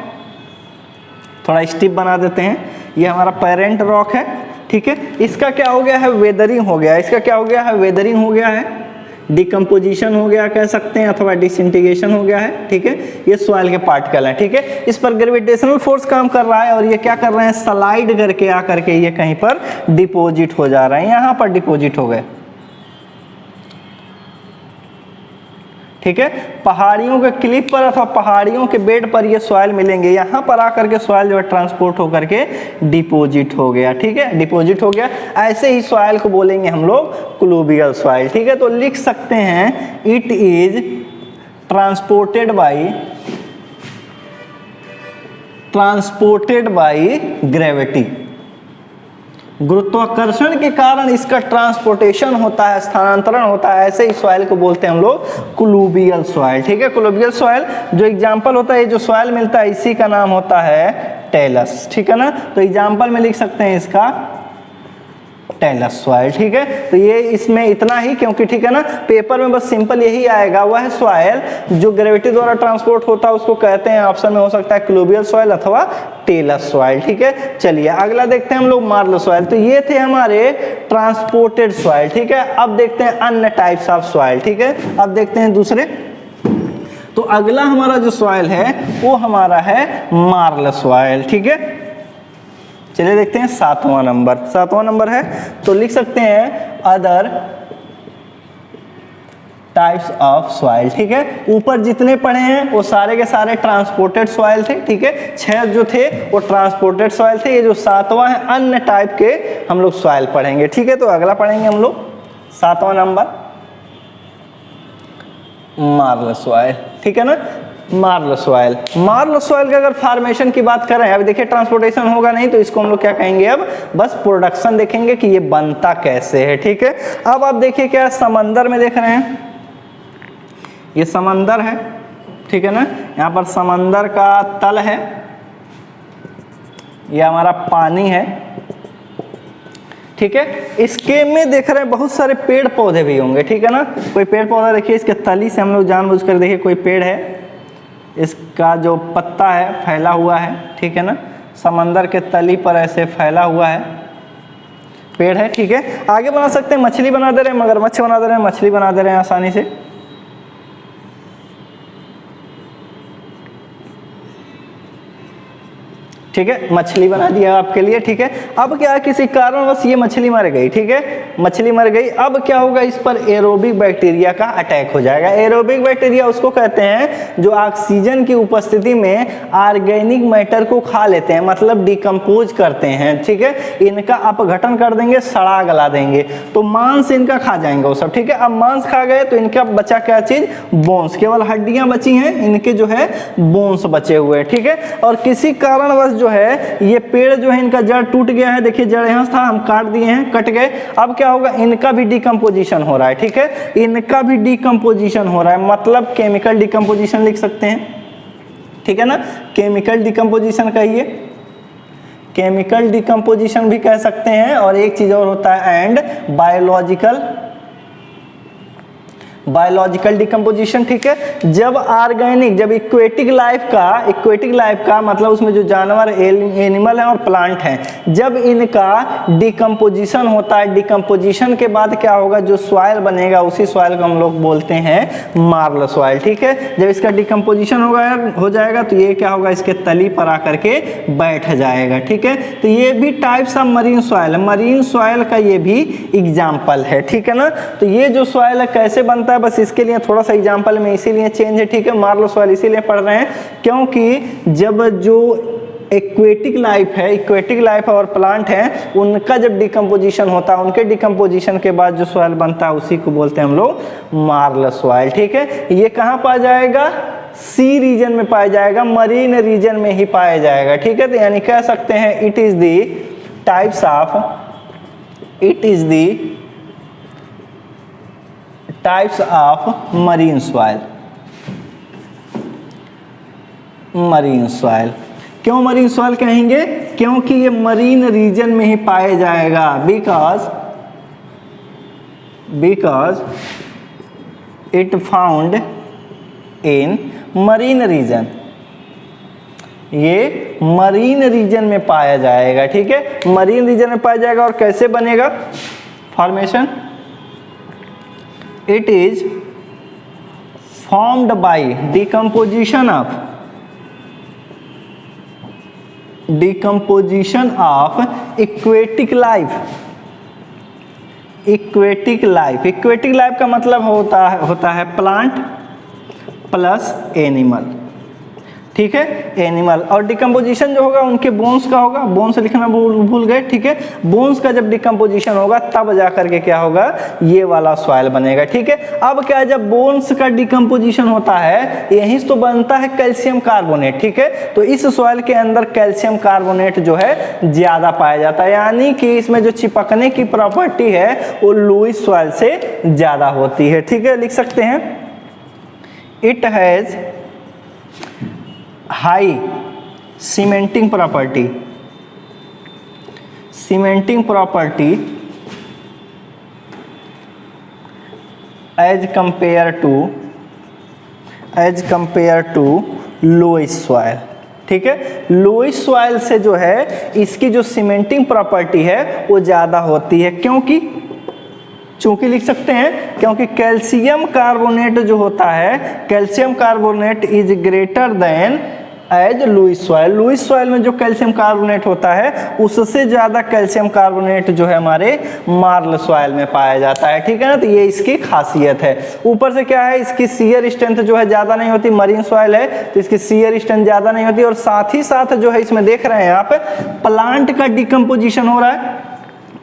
थोड़ा स्टिप बना देते हैं, ये हमारा पेरेंट रॉक है, ठीक है। इसका क्या हो गया है, वेदरिंग हो गया, इसका क्या हो गया है, वेदरिंग हो गया है, डिकम्पोजिशन हो गया कह सकते हैं, अथवा डिसइंटीग्रेशन हो गया है, ठीक है। ये सॉइल के पार्टिकल हैं, ठीक है। इस पर ग्रेविटेशनल फोर्स काम कर रहा है और ये क्या कर रहे हैं, स्लाइड करके आकर के ये कहीं पर डिपॉजिट हो जा रहे हैं, यहाँ पर डिपॉजिट हो गए, ठीक है। पहाड़ियों के क्लिप पर अथवा पहाड़ियों के बेड पर ये सॉइल मिलेंगे, यहाँ पर आकर के सॉइल जो है ट्रांसपोर्ट होकर के डिपॉजिट हो गया, ठीक है, डिपॉजिट हो गया। ऐसे ही सॉइल को बोलेंगे हम लोग कोलोबियल सॉइल, ठीक है। तो लिख सकते हैं it is transported by gravity, गुरुत्वाकर्षण के कारण इसका ट्रांसपोर्टेशन होता है, स्थानांतरण होता है, ऐसे ही सॉइल को बोलते हैं हम लोग कोलोबियल सॉइल, ठीक है। कोलोबियल सॉइल जो एग्जांपल होता है, ये जो सॉइल मिलता है इसी का नाम होता है टेलस, ठीक है ना। तो एग्जांपल में लिख सकते हैं इसका टेलस सॉइल, ठीक है। तो ये इसमें इतना ही, क्योंकि ठीक है ना पेपर में बस सिंपल यही आएगा, वह सॉइल जो ग्रेविटी द्वारा ट्रांसपोर्ट होता है उसको कहते हैं, ऑप्शन में हो सकता है कोलोबियल सॉइल अथवा टेलस सॉइल, ठीक है। चलिए अगला देखते हैं हम लोग मार्ल सॉइल। तो ये थे हमारे ट्रांसपोर्टेड सॉइल, ठीक है। अब देखते हैं अन्य टाइप्स ऑफ सॉइल, ठीक है। अब देखते हैं दूसरे। तो अगला हमारा जो सॉइल है वो हमारा है मार्ल सॉइल, ठीक है। चलिए देखते हैं 7वां नंबर है, तो लिख सकते हैं अदर टाइप्स ऑफ सॉइल, ठीक है। ऊपर जितने पढ़े हैं वो सारे के सारे ट्रांसपोर्टेड सॉइल थे, ठीक है। 6 जो थे वो ट्रांसपोर्टेड सॉइल थे, ये जो 7वां है अन्य टाइप के हम लोग सॉइल पढ़ेंगे, ठीक है। तो अगला पढ़ेंगे हम लोग 7वां नंबर मार्ल सॉइल, ठीक है ना। मार्ल सॉइल का अगर फॉर्मेशन की बात करें, अब देखिए ट्रांसपोर्टेशन होगा नहीं तो इसको हम लोग क्या कहेंगे, अब बस प्रोडक्शन देखेंगे कि ये बनता कैसे है, ठीक है। अब आप देखिए क्या समंदर में देख रहे हैं, ये समंदर है, ठीक है ना। यहाँ पर समंदर का तल है, ये हमारा पानी है, ठीक है। इसके में देख रहे हैं बहुत सारे पेड़ पौधे भी होंगे, ठीक है ना। कोई पेड़ पौधा देखिए, इसके तली से हम लोग जानबूझकर देखिए कोई पेड़ है, इसका जो पत्ता है फैला हुआ है, ठीक है ना, समंदर के तली पर ऐसे फैला हुआ है पेड़ है, ठीक है। आगे बना सकते हैं, मछली बना दे रहे हैं, मगरमच्छ बना दे रहे हैं, मछली बना दे रहे हैं आसानी से, ठीक है। मछली बना दिया आपके लिए, ठीक है। अब क्या है, किसी कारणवश ये मछली मर गई, ठीक है, मछली मर गई। अब क्या होगा, इस पर एरोबिक बैक्टीरिया का अटैक हो जाएगा। एरोबिक बैक्टीरिया उसको कहते हैं जो ऑक्सीजन की उपस्थिति में ऑर्गेनिक मैटर को खा लेते हैं, मतलब डिकम्पोज करते हैं, ठीक है। इनका अपघटन कर देंगे, सड़ा गला देंगे, तो मांस इनका खा जाएंगे वो सब, ठीक है। अब मांस खा गए तो इनका बचा क्या चीज, बोन्स, केवल हड्डियां बची हैं, इनके जो है बोन्स बचे हुए हैं, ठीक है। और किसी कारणवश जो है ये पेड़ जो है इनका जड़ टूट गया है, देखिए जड़ यहाँ था, हम काट दिए हैं, कट गए। अब क्या होगा, इनका भी डिकम्पोजिशन हो रहा है, ठीक है, इनका भी डिकम्पोजिशन हो रहा है, मतलब केमिकल डिकम्पोजिशन लिख सकते हैं, ठीक है ना। केमिकल डिकम्पोजिशन कहिए, केमिकल डिकम्पोजिशन भी कह सकते हैं। और एक चीज और होता है, एंड बायोलॉजिकल डिकम्पोजिशन, ठीक है। जब ऑर्गेनिक, जब इक्वेटिक लाइफ का मतलब उसमें जो जानवर, एनिमल हैं और प्लांट हैं, जब इनका डिकम्पोजिशन होता है, डिकम्पोजिशन के बाद क्या होगा, जो सॉइल बनेगा उसी सॉइल को हम लोग बोलते हैं मार्ल सॉइल, ठीक है। जब इसका डिकम्पोजिशन हो जाएगा तो ये क्या होगा, इसके तली पर आकर के बैठ जाएगा, ठीक है। तो ये भी टाइप्स ऑफ मरीन सॉइल है, मरीन सॉइल का ये भी एग्जाम्पल है, ठीक है ना। तो ये जो सॉइल है कैसे बनता है, बस इसके लिए थोड़ा सा एग्जांपल में इसीलिए चेंज है, ठीक है। मार्ल सॉइल इसीलिए पढ़ रहे हैं क्योंकि जब जो एक्वेटिक लाइफ है और प्लांट है, उनका जब डिकम्पोजिशन होता है, उनके डिकम्पोजिशन के बाद जो सॉइल बनता है उसी को बोलते हैं हम लोग मार्ल सॉइल, ठीक है। ये कहाँ पाया जाएगा, सी रीजन में पाया जाएगा, मरीन रीजन में ही पाया जाएगा, ठीक है। तो यानी कह सकते हैं it is the types of marine soil. क्यों मरीन सॉइल कहेंगे, क्योंकि ये मरीन रीजन में ही पाए जाएगा, because it found in marine region, ये मरीन रीजन में पाया जाएगा, ठीक है। मरीन रीजन में पाया जाएगा। और कैसे बनेगा formation, it is formed by decomposition of aquatic life का मतलब होता है प्लांट प्लस एनिमल, ठीक है, एनिमल। और डिकम्पोजिशन जो होगा उनके बोन्स का होगा, बोन्स लिखना भूल गए, ठीक है। बोन्स का जब डिकम्पोजिशन होगा तब जा करके क्या होगा, ये वाला सॉइल बनेगा, ठीक है। अब क्या है, जब बोन्स का डिकम्पोजिशन होता है यहीं तो बनता है कैल्शियम कार्बोनेट, ठीक है। तो इस सॉइल के अंदर कैल्शियम कार्बोनेट जो है ज्यादा पाया जाता है, यानी कि इसमें जो चिपकने की प्रॉपर्टी है वो लुइस सॉइल से ज्यादा होती है, ठीक है। लिख सकते हैं it has high cementing property as compare to loess soil, ठीक है। लोइस सॉइल से जो है इसकी जो सीमेंटिंग प्रॉपर्टी है वो ज्यादा होती है, चूंकि लिख सकते हैं क्योंकि कैल्शियम कार्बोनेट जो होता है, calcium carbonate is greater than as loess soil में जो कैल्शियम कार्बोनेट होता है उससे ज्यादा कैल्शियम कार्बोनेट जो है हमारे मार्ल सॉइल में पाया जाता है, ठीक है ना। तो ये इसकी खासियत है। ऊपर से क्या है, इसकी शियर स्ट्रेंथ जो है ज्यादा नहीं होती, मरीन सॉइल है तो इसकी शियर स्ट्रेंथ ज्यादा नहीं होती। और साथ ही साथ जो है इसमें देख रहे हैं आप प्लांट का डिकम्पोजिशन हो रहा है,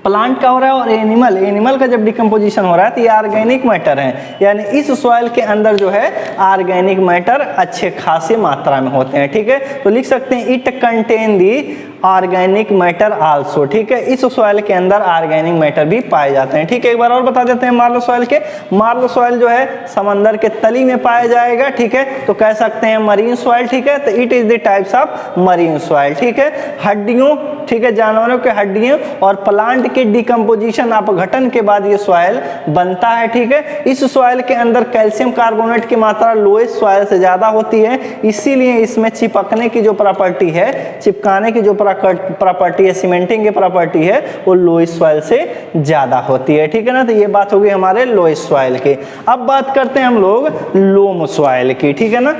प्लांट का हो रहा है और एनिमल का जब डिकम्पोजिशन हो रहा है तो ये ऑर्गेनिक मैटर है, यानी इस सॉइल के अंदर जो है ऑर्गेनिक मैटर अच्छे खासी मात्रा में होते हैं। ठीक है, तो लिख सकते हैं it contain the organic matter also. ठीक है, इस सॉइल के अंदर ऑर्गेनिक मैटर भी पाए जाते हैं। ठीक है, एक बार और बता देते हैं मार्लो सॉइल के। मार्लो सॉइल जो है समंदर के तली में पाया जाएगा। ठीक है, तो कह सकते हैं मरीन सॉइल। ठीक है, तो it is the types of marine soil. ठीक है, हड्डियों, ठीक है, जानवरों के हड्डियों और प्लांट के डिकम्पोजिशन अपघटन के बाद ये सॉइल बनता है। ठीक है, इस सॉइल के अंदर कैल्शियम कार्बोनेट की मात्रा लोएस्ट सॉइल से ज्यादा होती है, इसीलिए इसमें चिपकने की जो प्रॉपर्टी है, चिपकाने की जो प्रॉपर्टी है, सीमेंटिंग की प्रॉपर्टी है, वो लोएस्ट सॉइल से ज्यादा होती है। ठीक है ना, तो ये बात होगी हमारे लोएस्ट सॉइल की। अब बात करते हैं हम लोग लोम सॉइल की। ठीक है ना,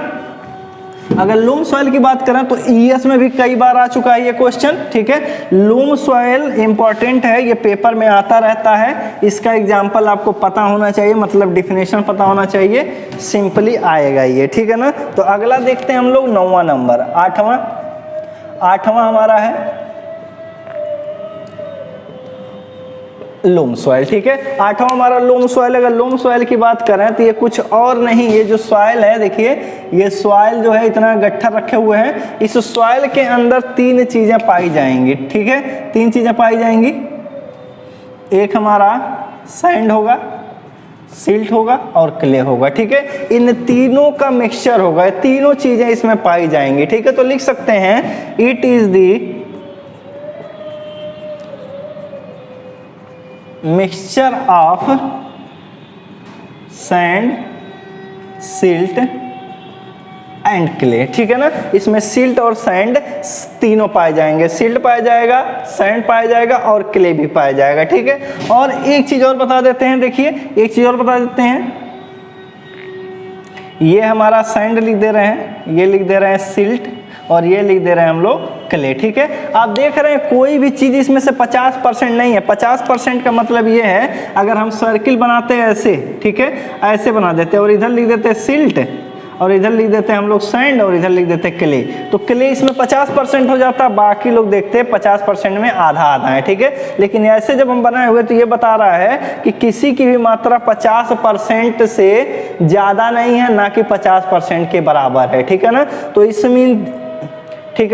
अगर लोम सॉइल की बात करें तो ईएस में भी कई बार आ चुका है ये क्वेश्चन। ठीक है, लोम सॉइल इंपॉर्टेंट है, ये पेपर में आता रहता है। इसका एग्जांपल आपको पता होना चाहिए, मतलब डिफिनेशन पता होना चाहिए, सिंपली आएगा ये। ठीक है ना, तो अगला देखते हैं हम लोग 9वां नंबर, 8वां हमारा है लोम सॉइल। ठीक है, 8वां हमारा लोम सॉइल। अगर लोम सॉइल की बात करें तो ये कुछ और नहीं, ये जो सॉइल है, देखिए ये सॉइल जो है इतना गट्ठर रखे हुए हैं, इस सॉइल के अंदर 3 चीजें पाई जाएंगी। ठीक है, 3 चीजें पाई जाएंगी। एक हमारा सैंड होगा, सिल्ट होगा और क्ले होगा। ठीक है, इन तीनों का मिक्सचर होगा, तीनों चीजें इसमें पाई जाएंगी। ठीक है, तो लिख सकते हैं it is the mixture of sand, silt and clay. ठीक है ना, इसमें सिल्ट और सैंड तीनों पाए जाएंगे, सिल्ट पाया जाएगा, सैंड पाया जाएगा और क्ले भी पाया जाएगा। ठीक है, और एक चीज और बता देते हैं, देखिए एक चीज और बता देते हैं, ये हमारा सैंड लिख दे रहे हैं, ये लिख दे रहे हैं सिल्ट और ये लिख दे रहे हैं हम लोग क्ले। ठीक है, आप देख रहे हैं कोई भी चीज इसमें से 50% नहीं है। 50% का मतलब ये है, अगर हम सर्किल बनाते हैं ऐसे, ठीक है, ऐसे बना देते हैं और इधर लिख देते हैं सिल्ट और इधर लिख देते हैं हम लोग सैंड और इधर लिख देते हैं क्ले, तो क्ले इसमें 50% हो जाता है, बाकी लोग देखते हैं 50% में आधा आधा है। ठीक है, लेकिन ऐसे जब हम बनाए हुए तो ये बता रहा है कि किसी की भी मात्रा 50% से ज्यादा नहीं है, ना कि 50% के बराबर है। ठीक है ना, तो इसमें ठीक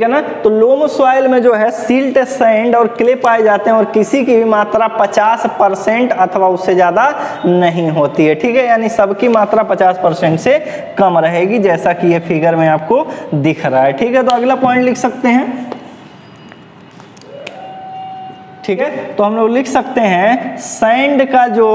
है ना, तो लोम सॉइल में जो है सिल्ट, सैंड और क्ले पाए जाते हैं और किसी की भी मात्रा 50% अथवा उससे ज्यादा नहीं होती है। ठीक है, यानी सबकी मात्रा 50% से कम रहेगी, जैसा कि ये फिगर में आपको दिख रहा है। ठीक है, तो अगला पॉइंट लिख सकते हैं। ठीक है, तो हम लोग लिख सकते हैं सैंड का जो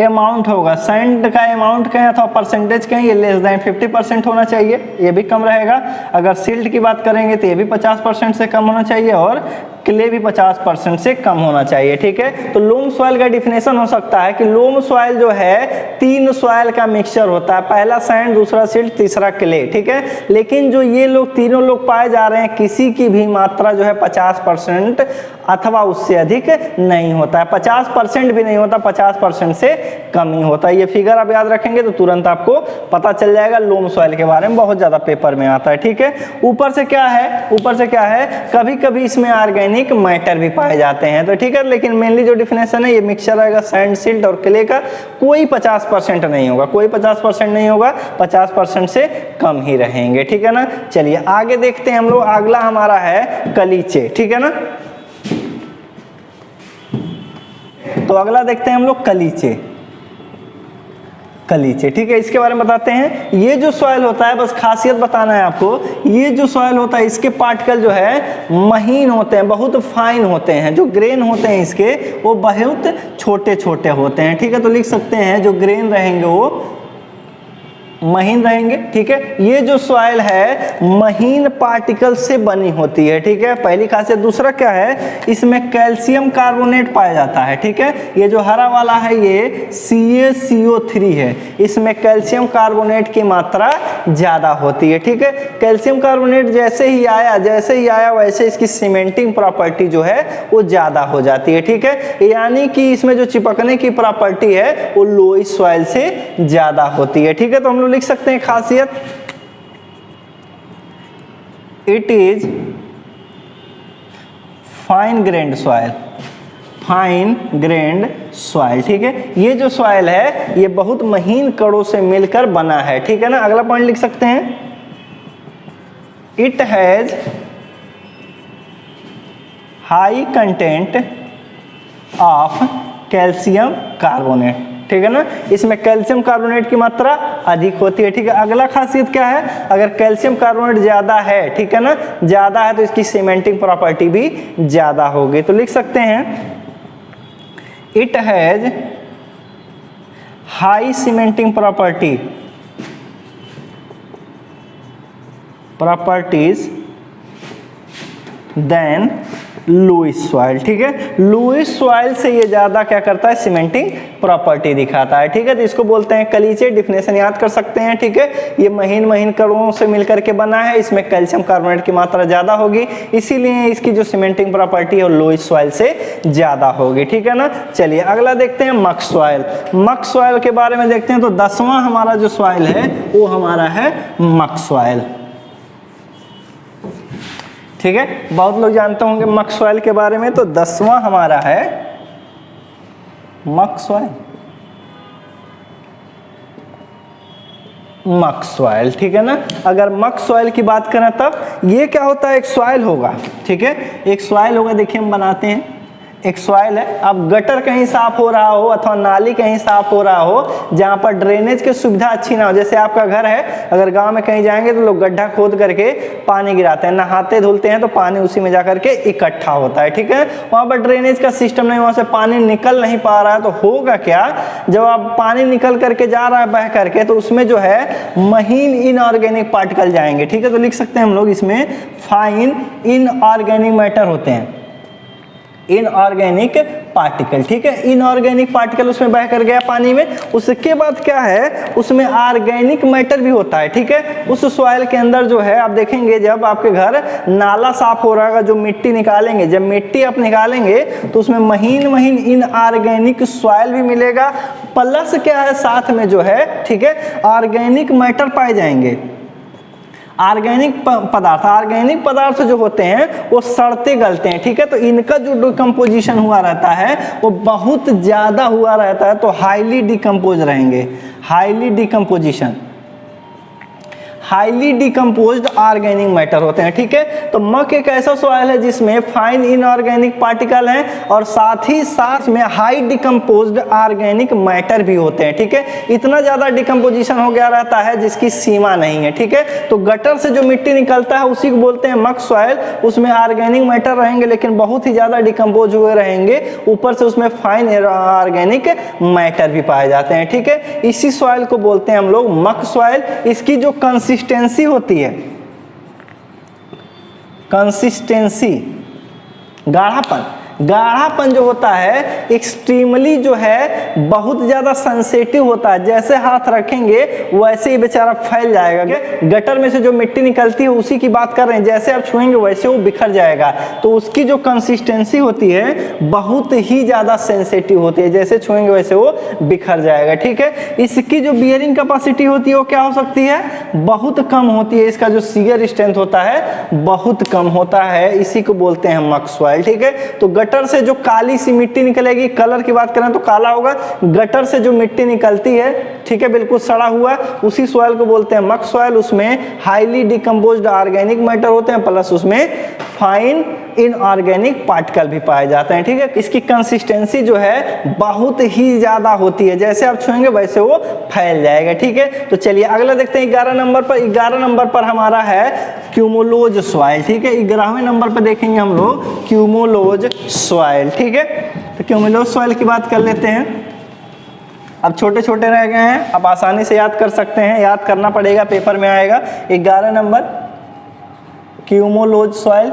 अमाउंट होगा, सैंड का अमाउंट कहें अथवा परसेंटेज कहें, ये लेस देन 50% होना चाहिए, ये भी कम रहेगा। अगर सिल्ट की बात करेंगे तो ये भी 50% से कम होना चाहिए और क्ले भी 50% से कम होना चाहिए। ठीक है, तो लोम सॉइल का डिफिनेशन हो सकता है कि लोम सॉइल जो है 3 सॉइल का मिक्सचर होता है, पहला सैंड, दूसरा सिल्ट, तीसरा क्ले। ठीक है, लेकिन जो ये लोग तीनों लोग पाए जा रहे हैं, किसी की भी मात्रा जो है 50% अथवा उससे अधिक नहीं होता है, 50% भी नहीं होता, 50% से कम ही होता है। ये फिगर आप याद रखेंगे तो तुरंत आपको पता चल जाएगा लोम सॉइल के बारे में, बहुत ज्यादा पेपर में आता है। ठीक है, ऊपर से क्या है, कभी कभी इसमें ऑर्गेनिक मैटर भी पाए जाते हैं। तो ठीक है, लेकिन मेनली जो डिफिनेशन है ये मिक्सचर रहेगा सैंड, सिल्ट और क्ले का, कोई 50% नहीं होगा, कोई 50% नहीं होगा, 50% से कम ही रहेंगे। ठीक है ना, चलिए आगे देखते हैं हम लोग। अगला हमारा है कलीचे। ठीक है ना, तो अगला देखते हैं हम लोग कलीचे। ठीक है, इसके बारे में बताते हैं। ये जो सॉइल होता है, बस खासियत बताना है आपको, ये जो सॉइल होता है इसके पार्टिकल जो है महीन होते हैं, बहुत फाइन होते हैं, जो ग्रेन होते हैं इसके वो बहुत छोटे छोटे होते हैं। ठीक है, तो लिख सकते हैं जो ग्रेन रहेंगे वो महीन रहेंगे। ठीक है, ये जो सॉइल है महीन पार्टिकल से बनी होती है। ठीक है, पहली खासियत। दूसरा क्या है, इसमें कैल्शियम कार्बोनेट पाया जाता है। ठीक है, ये जो हरा वाला है ये CaCO3 है, इसमें कैल्शियम कार्बोनेट की मात्रा ज्यादा होती है। ठीक है, कैल्शियम कार्बोनेट जैसे ही आया वैसे इसकी सीमेंटिंग प्रॉपर्टी जो है वो ज्यादा हो जाती है। ठीक है, यानी कि इसमें जो चिपकने की प्रॉपर्टी है वो लोएस्ट सॉइल से ज्यादा होती है। ठीक है, तो हम लोग लिख सकते हैं खासियत, it is fine grand soil, fine grand soil, ठीक है। ये जो सॉइल है ये बहुत महीन कणों से मिलकर बना है, ठीक है ना। अगला पॉइंट लिख सकते हैं, it has high content of calcium carbonate, ठीक है ना। इसमें कैल्शियम कार्बोनेट की मात्रा अधिक होती है, ठीक है। अगला खासियत क्या है, अगर कैल्शियम कार्बोनेट ज्यादा है, ठीक है ना, ज्यादा है तो इसकी सीमेंटिंग प्रॉपर्टी भी ज्यादा होगी। तो लिख सकते हैं it has high cementing properties than loess soil, ठीक है। लुइस सॉइल से ये ज्यादा क्या करता है, सीमेंटिंग प्रॉपर्टी दिखाता है, ठीक है। तो इसको बोलते हैं कलीचे, डिफिनेशन याद कर सकते हैं, ठीक है। ये महीन महीन कणों से मिलकर के बना है, इसमें कैल्शियम कार्बोनेट की मात्रा ज्यादा होगी, इसीलिए इसकी जो सीमेंटिंग प्रॉपर्टी है लुइस सॉइल से ज्यादा होगी, ठीक है ना। चलिए अगला देखते हैं मक सॉइल। मक सॉइल के बारे में देखते हैं। तो 10वां हमारा जो सॉइल है वो हमारा है मक सॉइल, ठीक है। बहुत लोग जानते होंगे मक सॉइल के बारे में। तो 10वां हमारा है मक सॉइल, मक सॉइल, ठीक है ना। अगर मक सॉइल की बात करें तब ये क्या होता है, एक सॉइल होगा, ठीक है। एक सॉइल होगा, देखिए हम बनाते हैं, एक सॉइल है। अब गटर कहीं साफ हो रहा हो अथवा नाली कहीं साफ हो रहा हो जहाँ पर ड्रेनेज की सुविधा अच्छी ना हो, जैसे आपका घर है, अगर गांव में कहीं जाएंगे तो लोग गड्ढा खोद करके पानी गिराते हैं, नहाते धुलते हैं तो पानी उसी में जाकर के इकट्ठा होता है, ठीक है। वहाँ पर ड्रेनेज का सिस्टम नहीं, वहाँ से पानी निकल नहीं पा रहा है, तो होगा क्या, जब आप पानी निकल करके जा रहा है बह करके, तो उसमें जो है महीन इनऑर्गेनिक पार्टिकल जाएंगे, ठीक है। तो लिख सकते हैं हम लोग इसमें फाइन इनऑर्गेनिक मैटर होते हैं, इनऑर्गेनिक पार्टिकल, ठीक है। इनऑर्गेनिक पार्टिकल उसमें बह कर गया पानी में। उसके बाद क्या है, उसमें ऑर्गेनिक मैटर भी होता है, ठीक है। उस सॉइल के अंदर जो है आप देखेंगे, जब आपके घर नाला साफ हो रहा है, जो मिट्टी निकालेंगे, जब मिट्टी आप निकालेंगे तो उसमें महीन महीन इनऑर्गेनिक सॉइल भी मिलेगा, प्लस क्या है साथ में जो है, ठीक है, ऑर्गेनिक मैटर पाए जाएंगे। ऑर्गेनिक पदार्थ जो होते हैं वो सड़ते गलते हैं, ठीक है। तो इनका जो डिकम्पोजिशन हुआ रहता है वो बहुत ज्यादा हुआ रहता है, तो हाईली डिकम्पोज रहेंगे, हाईली डिकम्पोज्ड ऑर्गेनिक मैटर होते हैं, ठीक है। तो मक एक ऐसा सॉइल है जिसमें फाइन इनऑर्गेनिक पार्टिकल हैं और साथ ही साथ में हाई डिकम्पोज्ड ऑर्गेनिक मैटर भी होते हैं, ठीक है। इतना ज्यादा डिकम्पोजिशन हो गया रहता है जिसकी सीमा नहीं है, ठीक है। तो गटर से जो मिट्टी निकलता है उसी को बोलते हैं मक सॉइल। उसमें ऑर्गेनिक मैटर रहेंगे लेकिन बहुत ही ज्यादा डिकम्पोज हुए रहेंगे, ऊपर से उसमें फाइन ऑर्गेनिक मैटर भी पाए जाते हैं, ठीक है। इसी सॉइल को बोलते हैं हम लोग मक सॉइल। इसकी जो कंसिस्टेंसी होती है, कंसिस्टेंसी, गाढ़ापन जो होता है एक्सट्रीमली जो है बहुत ज्यादा सेंसिटिव होता है। जैसे हाथ रखेंगे वैसे ही बेचारा फैल जाएगा। क्या गटर में से जो मिट्टी निकलती है उसी की बात कर रहे हैं, जैसे आप छुएंगे वैसे वो बिखर जाएगा। तो उसकी जो कंसिस्टेंसी होती है बहुत ही ज्यादा सेंसिटिव होती है, जैसे छुएंगे वैसे वो बिखर जाएगा, ठीक है। इसकी जो बियरिंग कैपेसिटी होती है वो क्या हो सकती है, बहुत कम होती है। इसका जो शियर स्ट्रेंथ होता है बहुत कम होता है, इसी को बोलते हैं मक सॉइल, ठीक है। तो गटर से जो काली सी मिट्टी निकलेगी, कलर की बात करें तो काला होगा, गटर से जो मिट्टी निकलती है, ठीक है, बिल्कुल सड़ा हुआ, उसी सॉइल को बोलते हैं मक सॉइल। उसमें हाईली डिकम्पोज्ड ऑर्गेनिक मैटर होते हैं, प्लस उसमें फाइन इनऑर्गेनिक पार्टिकल भी पाए जाते हैं, ठीक है। इसकी कंसिस्टेंसी जो है बहुत ही ज्यादा होती है, जैसे आप छुएंगे वैसे वो फैल जाएगा, ठीक है। तो चलिए अगला देखते हैं 11 नंबर पर। 11 नंबर पर हमारा है क्यूमुलोज सॉइल, ठीक है। 11वें नंबर पर देखेंगे हम लोग क्यूमुलोज सॉइल, ठीक है। तो क्यूमुलोज सॉइल की बात कर लेते हैं। अब छोटे छोटे रह गए हैं, आप आसानी से याद कर सकते हैं, याद करना पड़ेगा, पेपर में आएगा। 11 नंबर क्यूमुलोज सॉइल,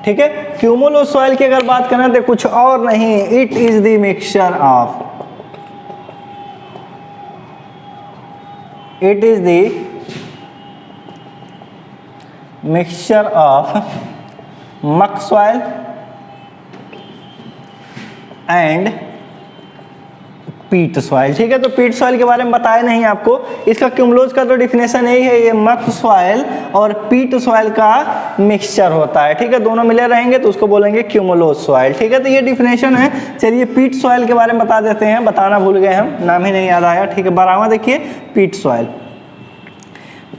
ठीक है। क्यूमुलोज सॉइल की अगर बात करें तो कुछ और नहीं, it is the mixture of, it is the mixture of मक सॉइल एंड पीट सॉइल। ठीक है, तो पीट सॉइल के बारे में बताया नहीं आपको, इसका क्यूमुलोज का तो डिफिनेशन यही है, ये मक सॉइल और पीट सॉइल का मिक्सचर होता है। ठीक है, दोनों मिले रहेंगे तो उसको बोलेंगे क्यूमुलोज सॉइल। ठीक है, तो ये डिफिनेशन है। चलिए पीट सॉइल के बारे में बता देते हैं, बताना भूल गए हम, नाम ही नहीं याद आया। ठीक है, 12वां देखिए पीट सॉइल।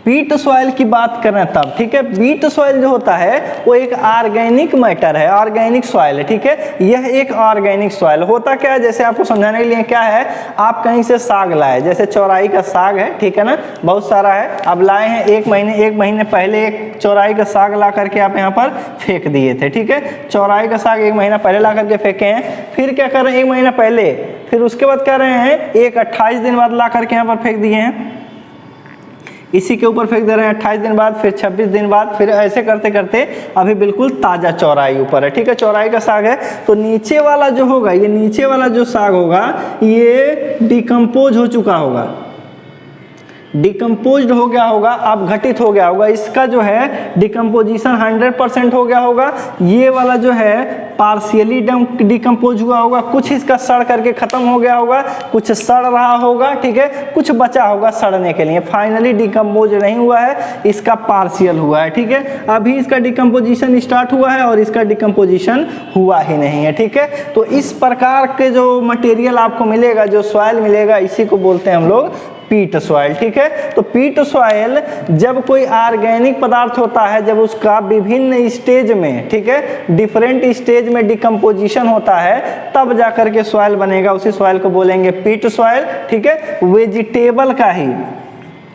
पीट सॉइल की बात करें तब, ठीक है, पीट सॉइल जो होता है वो एक ऑर्गेनिक मैटर है, ऑर्गेनिक सॉइल है। ठीक है, यह एक ऑर्गेनिक सॉइल होता क्या है, जैसे आपको समझाने के लिए क्या है, आप कहीं से साग लाए, जैसे चौराई का साग है, ठीक है ना, बहुत सारा है, अब लाए हैं, एक महीने पहले एक चौराई का साग ला करके आप यहाँ पर फेंक दिए थे। ठीक है, चौराई का साग 1 महीना पहले ला करके फेंके हैं, फिर क्या कर रहे हैं 1 महीना पहले, फिर उसके बाद कर रहे हैं एक 28 दिन बाद ला करके यहाँ पर फेंक दिए हैं, इसी के ऊपर फेंक दे रहे हैं 28 दिन बाद, फिर 26 दिन बाद, फिर ऐसे करते करते अभी बिल्कुल ताज़ा चौराई ऊपर है। ठीक है, चौराई का साग है, तो नीचे वाला जो होगा, ये नीचे वाला जो साग होगा ये डिकम्पोज हो चुका होगा, डिकम्पोज्ड हो गया होगा, अब घटित हो गया होगा, इसका जो है डिकम्पोजिशन 100% हो गया होगा। ये वाला जो है पार्शियली डिकम्पोज हुआ होगा, कुछ इसका सड़ करके खत्म हो गया होगा, कुछ सड़ रहा होगा, ठीक है, कुछ बचा होगा सड़ने के लिए, फाइनली डिकम्पोज नहीं हुआ है, इसका पार्शियल हुआ है। ठीक है, अभी इसका डिकम्पोजिशन स्टार्ट हुआ है और इसका डिकम्पोजिशन हुआ ही नहीं है। ठीक है, तो इस प्रकार के जो मटेरियल आपको मिलेगा, जो सॉइल मिलेगा, इसी को बोलते हैं हम लोग पीट सॉइल। ठीक है, तो पीट सॉइल जब कोई ऑर्गेनिक पदार्थ होता है, जब उसका विभिन्न स्टेज में, ठीक है, डिफरेंट स्टेज में डिकम्पोजिशन होता है, तब जाकर के सॉइल बनेगा, उसी सॉइल को बोलेंगे पीट सॉइल। ठीक है,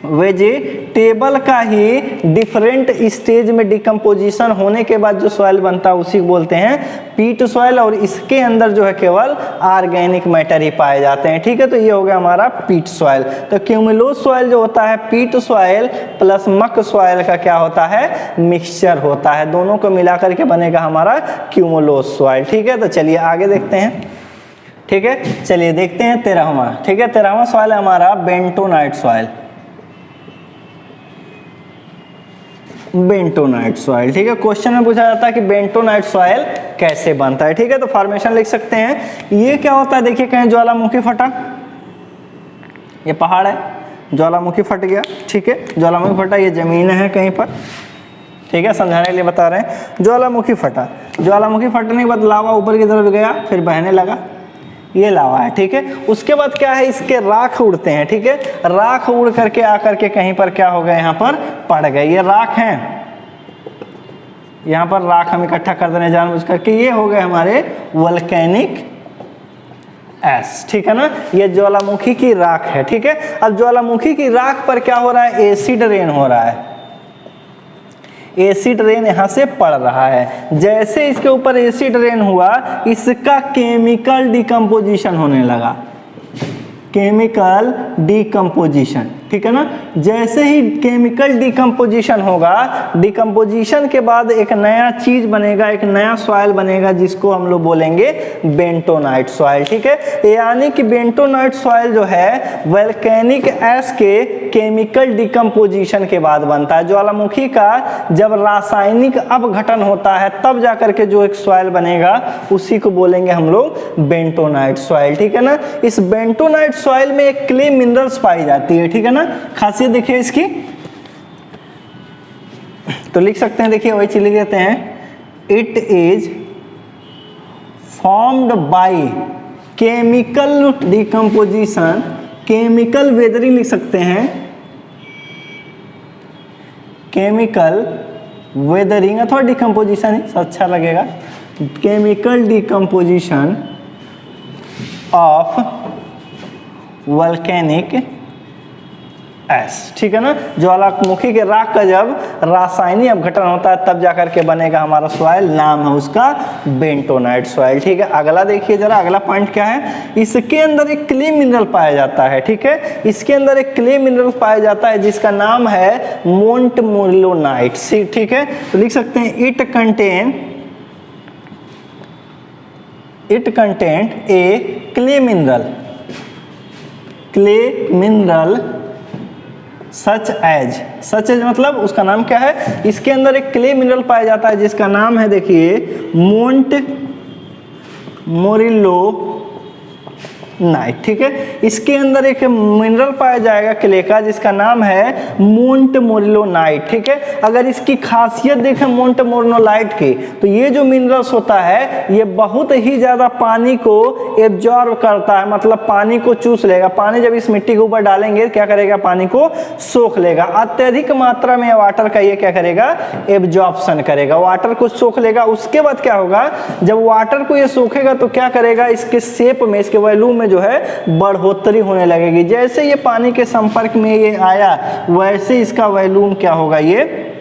वेजिटेबल का ही डिफरेंट स्टेज में डिकम्पोजिशन होने के बाद जो सॉइल बनता है उसी को बोलते हैं पीट सॉइल, और इसके अंदर जो है केवल ऑर्गेनिक मैटर ही पाए जाते हैं। ठीक है, तो ये हो गया हमारा पीट सॉइल। तो क्यूमुलोज सॉइल जो होता है, पीट सॉइल प्लस मक सॉइल का क्या होता है, मिक्सचर होता है, दोनों को मिला करके बनेगा हमारा क्यूमुलोज सॉइल। ठीक है, तो चलिए आगे देखते हैं। ठीक है, चलिए देखते हैं 13वां। ठीक है, 13वां सॉइल है हमारा बेंटोनाइट सॉइल, बेंटोनाइट सॉइल। ठीक है, क्वेश्चन में पूछा जाता है कि बेंटोनाइट सॉइल कैसे बनता है। ठीक है, तो फॉर्मेशन लिख सकते हैं, ये क्या होता है, देखिए कहीं ज्वालामुखी फटा, ये पहाड़ है, ज्वालामुखी फट गया। ठीक है, ज्वालामुखी फटा, ये जमीन है कहीं पर, ठीक है, समझाने के लिए बता रहे हैं, ज्वालामुखी फटा, ज्वालामुखी फटने के बाद लावा ऊपर की तरफ गया, फिर बहने लगा, ये लावा है। ठीक है, उसके बाद क्या है, इसके राख उड़ते हैं। ठीक है, राख उड़ करके आकर के कहीं पर क्या हो गए, यहाँ पर पड़ गए, ये राख हैं, यहाँ पर राख हम इकट्ठा कर देने जानबूझ करके, ये हो गए हमारे वोल्केनिक एश। ठीक है ना, ये ज्वालामुखी की राख है। ठीक है, अब ज्वालामुखी की राख पर क्या हो रहा है, एसिड रेन हो रहा है, एसिड रेन यहाँ से पड़ रहा है, जैसे इसके ऊपर एसिड रेन हुआ, इसका केमिकल डिकम्पोजिशन होने लगा, केमिकल डिकम्पोजिशन। ठीक है ना, जैसे ही केमिकल डिकम्पोजिशन होगा, डिकम्पोजिशन के बाद एक नया चीज बनेगा, एक नया सॉइल बनेगा, जिसको हम लोग बोलेंगे बेंटोनाइट सॉइल। ठीक है, यानी कि बेंटोनाइट सॉइल जो है वोल्केनिक एश के केमिकल डिकम्पोजिशन के बाद बनता है। ज्वालामुखी का जब रासायनिक अपघटन होता है तब जाकर के जो एक सॉइल बनेगा, उसी को बोलेंगे हम लोग बेंटोनाइट सॉइल। ठीक है ना, इस बेंटोनाइट सॉइल में एक क्ले मिनरल्स पाई जाती है। ठीक है ना, खासियत देखिए इसकी, तो लिख सकते हैं, देखिए वही चीज लिख देते हैं, it is formed by chemical decomposition, chemical weathering लिख सकते हैं, केमिकल वेदरिंग अथवा डिकम्पोजिशन ही अच्छा लगेगा, केमिकल डिकम्पोजिशन ऑफ वोल्केनिक एश। ठीक है ना, ज्वालामुखी के राख का जब रासायनिक अपघटन होता है तब जाकर के बनेगा हमारा सॉइल, नाम है उसका बेंटोनाइट सॉइल। ठीक है, अगला देखिए जरा, अगला पॉइंट क्या है, इसके अंदर एक क्ले मिनरल पाया जाता है। ठीक है, इसके अंदर एक क्ले मिनरल पाया जाता है जिसका नाम है मोंटमोरिलोनाइट। ठीक है, तो लिख सकते हैं, it content a clay mineral such as मतलब उसका नाम क्या है, इसके अंदर एक क्ले मिनरल पाया जाता है जिसका नाम है, देखिए, मोंटमोरिलोनाइट। नाइट, ठीक है। इसके अंदर एक मिनरल पाया जाएगा क्ले का जिसका नाम है मोंटमोरिलोनाइट, ठीक है। अगर इसकी खासियत देखें मोंटमोरिलोनाइट की, तो ये जो मिनरल्स होता है ये बहुत ही ज्यादा पानी को एब्जॉर्ब करता है, मतलब पानी को चूस लेगा। पानी जब इस मिट्टी के ऊपर डालेंगे क्या करेगा, पानी को सोख लेगा। अत्यधिक मात्रा में वाटर का ये क्या करेगा, एब्जॉर्प्शन करेगा, वाटर को सोख लेगा। उसके बाद क्या होगा, जब वाटर को ये सोखेगा तो क्या करेगा, इसके शेप में, इसके वॉल्यूम में जो है बढ़ोतरी होने लगेगी। जैसे ये पानी के संपर्क में ये आया वैसे इसका वॉल्यूम क्या होगा, ये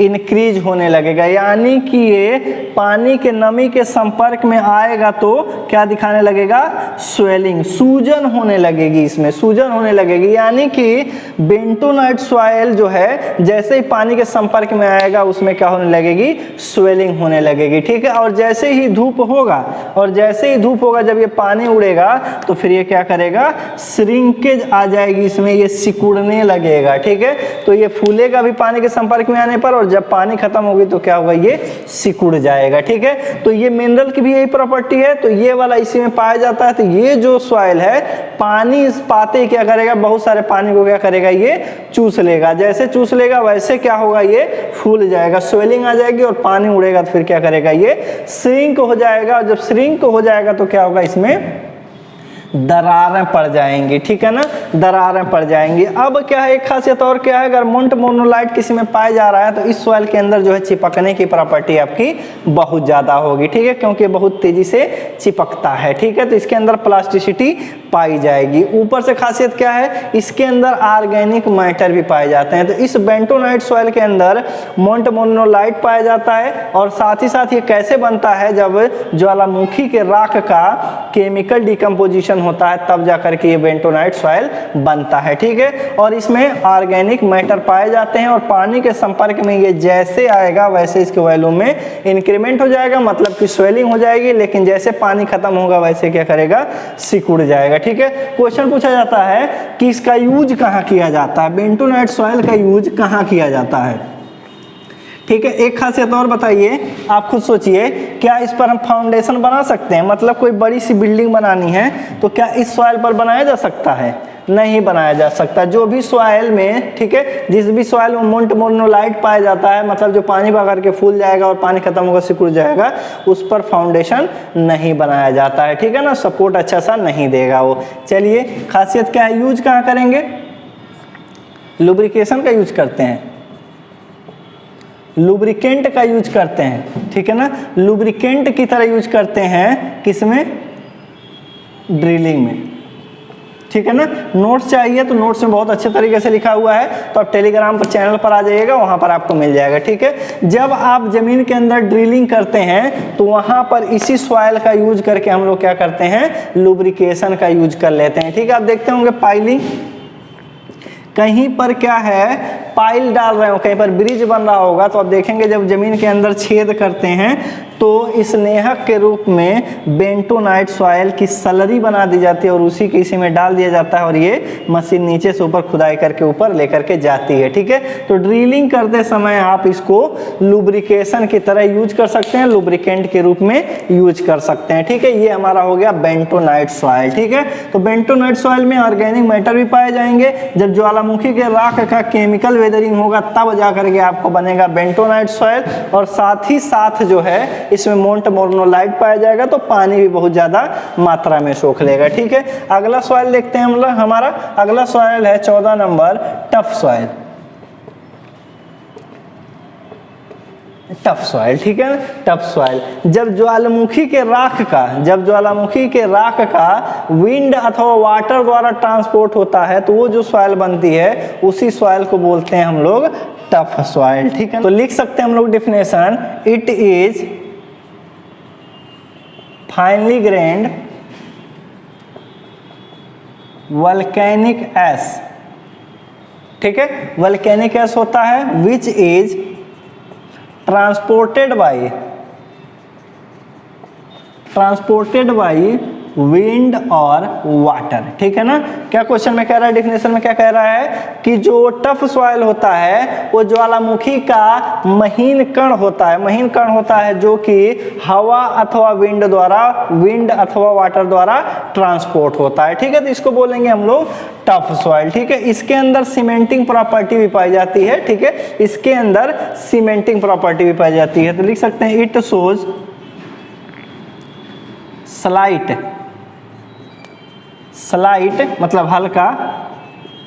इंक्रीज होने लगेगा। यानी कि ये पानी के नमी के संपर्क में आएगा तो क्या दिखाने लगेगा, स्वेलिंग, सूजन होने लगेगी, इसमें सूजन होने लगेगी। यानी कि बेंटोनाइट सॉइल जो है जैसे ही पानी के संपर्क में आएगा उसमें क्या होने लगेगी, स्वेलिंग होने लगेगी, ठीक है। और जैसे ही धूप होगा, जब ये पानी उड़ेगा तो फिर ये क्या करेगा, श्रिंकेज आ जाएगी इसमें, ये सिकुड़ने लगेगा, ठीक है। तो ये फूलेगा भी पानी के संपर्क में आने पर, और जब पानी खत्म होगी तो क्या होगा, ये सिकुड़ जाएगा, ठीक है। तो ये मिनरल की भी यही प्रॉपर्टी है, तो ये वाला इसी में पाया जाता है। तो ये जो सॉइल है पानी इस पाते क्या करेगा, बहुत सारे पानी को क्या करेगा, ये चूस लेगा। जैसे चूस लेगा वैसे क्या होगा, ये फूल जाएगा, स्वेलिंग आ जाएगी, और पानी उड़ेगा तो फिर क्या करेगा, ये श्रिंक हो जाएगा। और जब श्रिंक हो जाएगा तो क्या होगा, इसमें दरारें पड़ जाएंगी, ठीक है ना, दरारें पड़ जाएंगी। अब क्या है, एक खासियत और क्या है, अगर मोंटमोरिलोनाइट किसी में पाया जा रहा है तो इस सॉइल के अंदर जो है चिपकने की प्रॉपर्टी आपकी बहुत ज़्यादा होगी, ठीक है, क्योंकि बहुत तेजी से चिपकता है, ठीक है। तो इसके अंदर प्लास्टिसिटी पाई जाएगी। ऊपर से खासियत क्या है, इसके अंदर ऑर्गेनिक मैटर भी पाए जाते हैं। तो इस बेंटोनाइट सॉइल के अंदर मोंटमोरिलोनाइट पाया जाता है, और साथ ही साथ ये कैसे बनता है, जब ज्वालामुखी के राख का केमिकल डिकम्पोजिशन होता है तब जाकर के ये बेंटोनाइट सॉइल बनता है, ठीक है। और इसमें ऑर्गेनिक मैटर पाए जाते हैं, और पानी के संपर्क में ये जैसे आएगा वैसे इसके वॉल्यूम में इंक्रीमेंट हो जाएगा, मतलब कि स्वेलिंग हो जाएगी। लेकिन जैसे पानी खत्म होगा वैसे क्या करेगा, सिकुड़ जाएगा, ठीक है। क्वेश्चन पूछा जाता है कि इसका यूज कहाँ किया जाता है, बेंटोनाइट सॉइल का यूज कहाँ किया जाता है, ठीक है। एक खासियत और बताइए, आप खुद सोचिए, क्या इस पर हम फाउंडेशन बना सकते हैं, मतलब कोई बड़ी सी बिल्डिंग बनानी है तो क्या इस सॉइल पर बनाया जा सकता है, नहीं बनाया जा सकता। जो भी सॉइल में, ठीक है, जिस भी सॉइल में मोंटमोरिलोनाइट पाया जाता है, मतलब जो पानी बहा के फूल जाएगा और पानी खत्म होगा सिकुड़ जाएगा, उस पर फाउंडेशन नहीं बनाया जाता है, ठीक है ना, सपोर्ट अच्छा सा नहीं देगा वो। चलिए, खासियत क्या है, यूज कहाँ करेंगे, लुब्रिकेशन का यूज करते हैं, लुब्रिकेंट का यूज करते हैं, ठीक है ना, लुब्रिकेंट की तरह यूज करते हैं, किसमें, ड्रिलिंग में, ठीक है ना। नोट्स चाहिए तो नोट्स में बहुत अच्छे तरीके से लिखा हुआ है, तो आप टेलीग्राम पर चैनल पर आ जाइएगा, वहां पर आपको मिल जाएगा, ठीक है। जब आप जमीन के अंदर ड्रिलिंग करते हैं तो वहां पर इसी सॉइल का यूज करके हम लोग क्या करते हैं, लुब्रिकेशन का यूज कर लेते हैं, ठीक है। आप देखते होंगे पाइलिंग, कहीं पर क्या है, पाइल डाल रहे हो, कहीं पर ब्रिज बन रहा होगा, तो आप देखेंगे जब जमीन के अंदर छेद करते हैं तो स्नेहक के रूप में बेंटोनाइट सॉइल की सलरी बना दी जाती है, और उसी के इसी में डाल दिया जाता है, और ये मशीन नीचे से ऊपर खुदाई करके ऊपर लेकर के जाती है, ठीक है। तो ड्रिलिंग करते समय आप इसको लुब्रिकेशन की तरह यूज कर सकते हैं, लुब्रिकेंट के रूप में यूज कर सकते हैं, ठीक है। ये हमारा हो गया बेंटोनाइट सॉइल, ठीक है। तो बेंटोनाइट सॉइल में ऑर्गेनिक मैटर भी पाए जाएंगे। जब ज्वालामुखी के राख का केमिकल वेदरिंग होगा तब जाकर के आपको बनेगा बेंटोनाइट सॉइल, और साथ ही साथ जो है इसमें मोंटमोरिलोनाइट पाया जाएगा, तो पानी भी बहुत ज्यादा मात्रा में सोख लेगा, ठीक है। अगला सॉइल देखते हैं हम लोग, हमारा अगला सॉइल है 14 number, tough soil, tough soil, ठीक है। टफ सॉइल, जब ज्वालामुखी के राख का विंड अथवा वाटर द्वारा ट्रांसपोर्ट होता है तो वो जो सॉइल बनती है उसी सॉइल को बोलते हैं हम लोग टफ सॉइल, ठीक है। तो लिख सकते हैं हम लोग definition, it is finely grained volcanic ash, ठीक है। वल्केनिक एश होता है which is transported by wind और वाटर, ठीक है ना। क्या क्वेश्चन में कह रहा है, डिफिनेशन में क्या कह रहा है कि जो टफ सॉइल होता है वो ज्वालामुखी का महीन कण होता है, महीन कण होता है जो कि हवा अथवा विंड अथवा वाटर द्वारा ट्रांसपोर्ट होता है, ठीक है। तो इसको बोलेंगे हम लोग टफ सॉइल, ठीक है। इसके अंदर सीमेंटिंग प्रॉपर्टी भी पाई जाती है, ठीक है, इसके अंदर सीमेंटिंग प्रॉपर्टी भी पाई जाती है। तो लिख सकते हैं इट शोज स्लाइट मतलब हल्का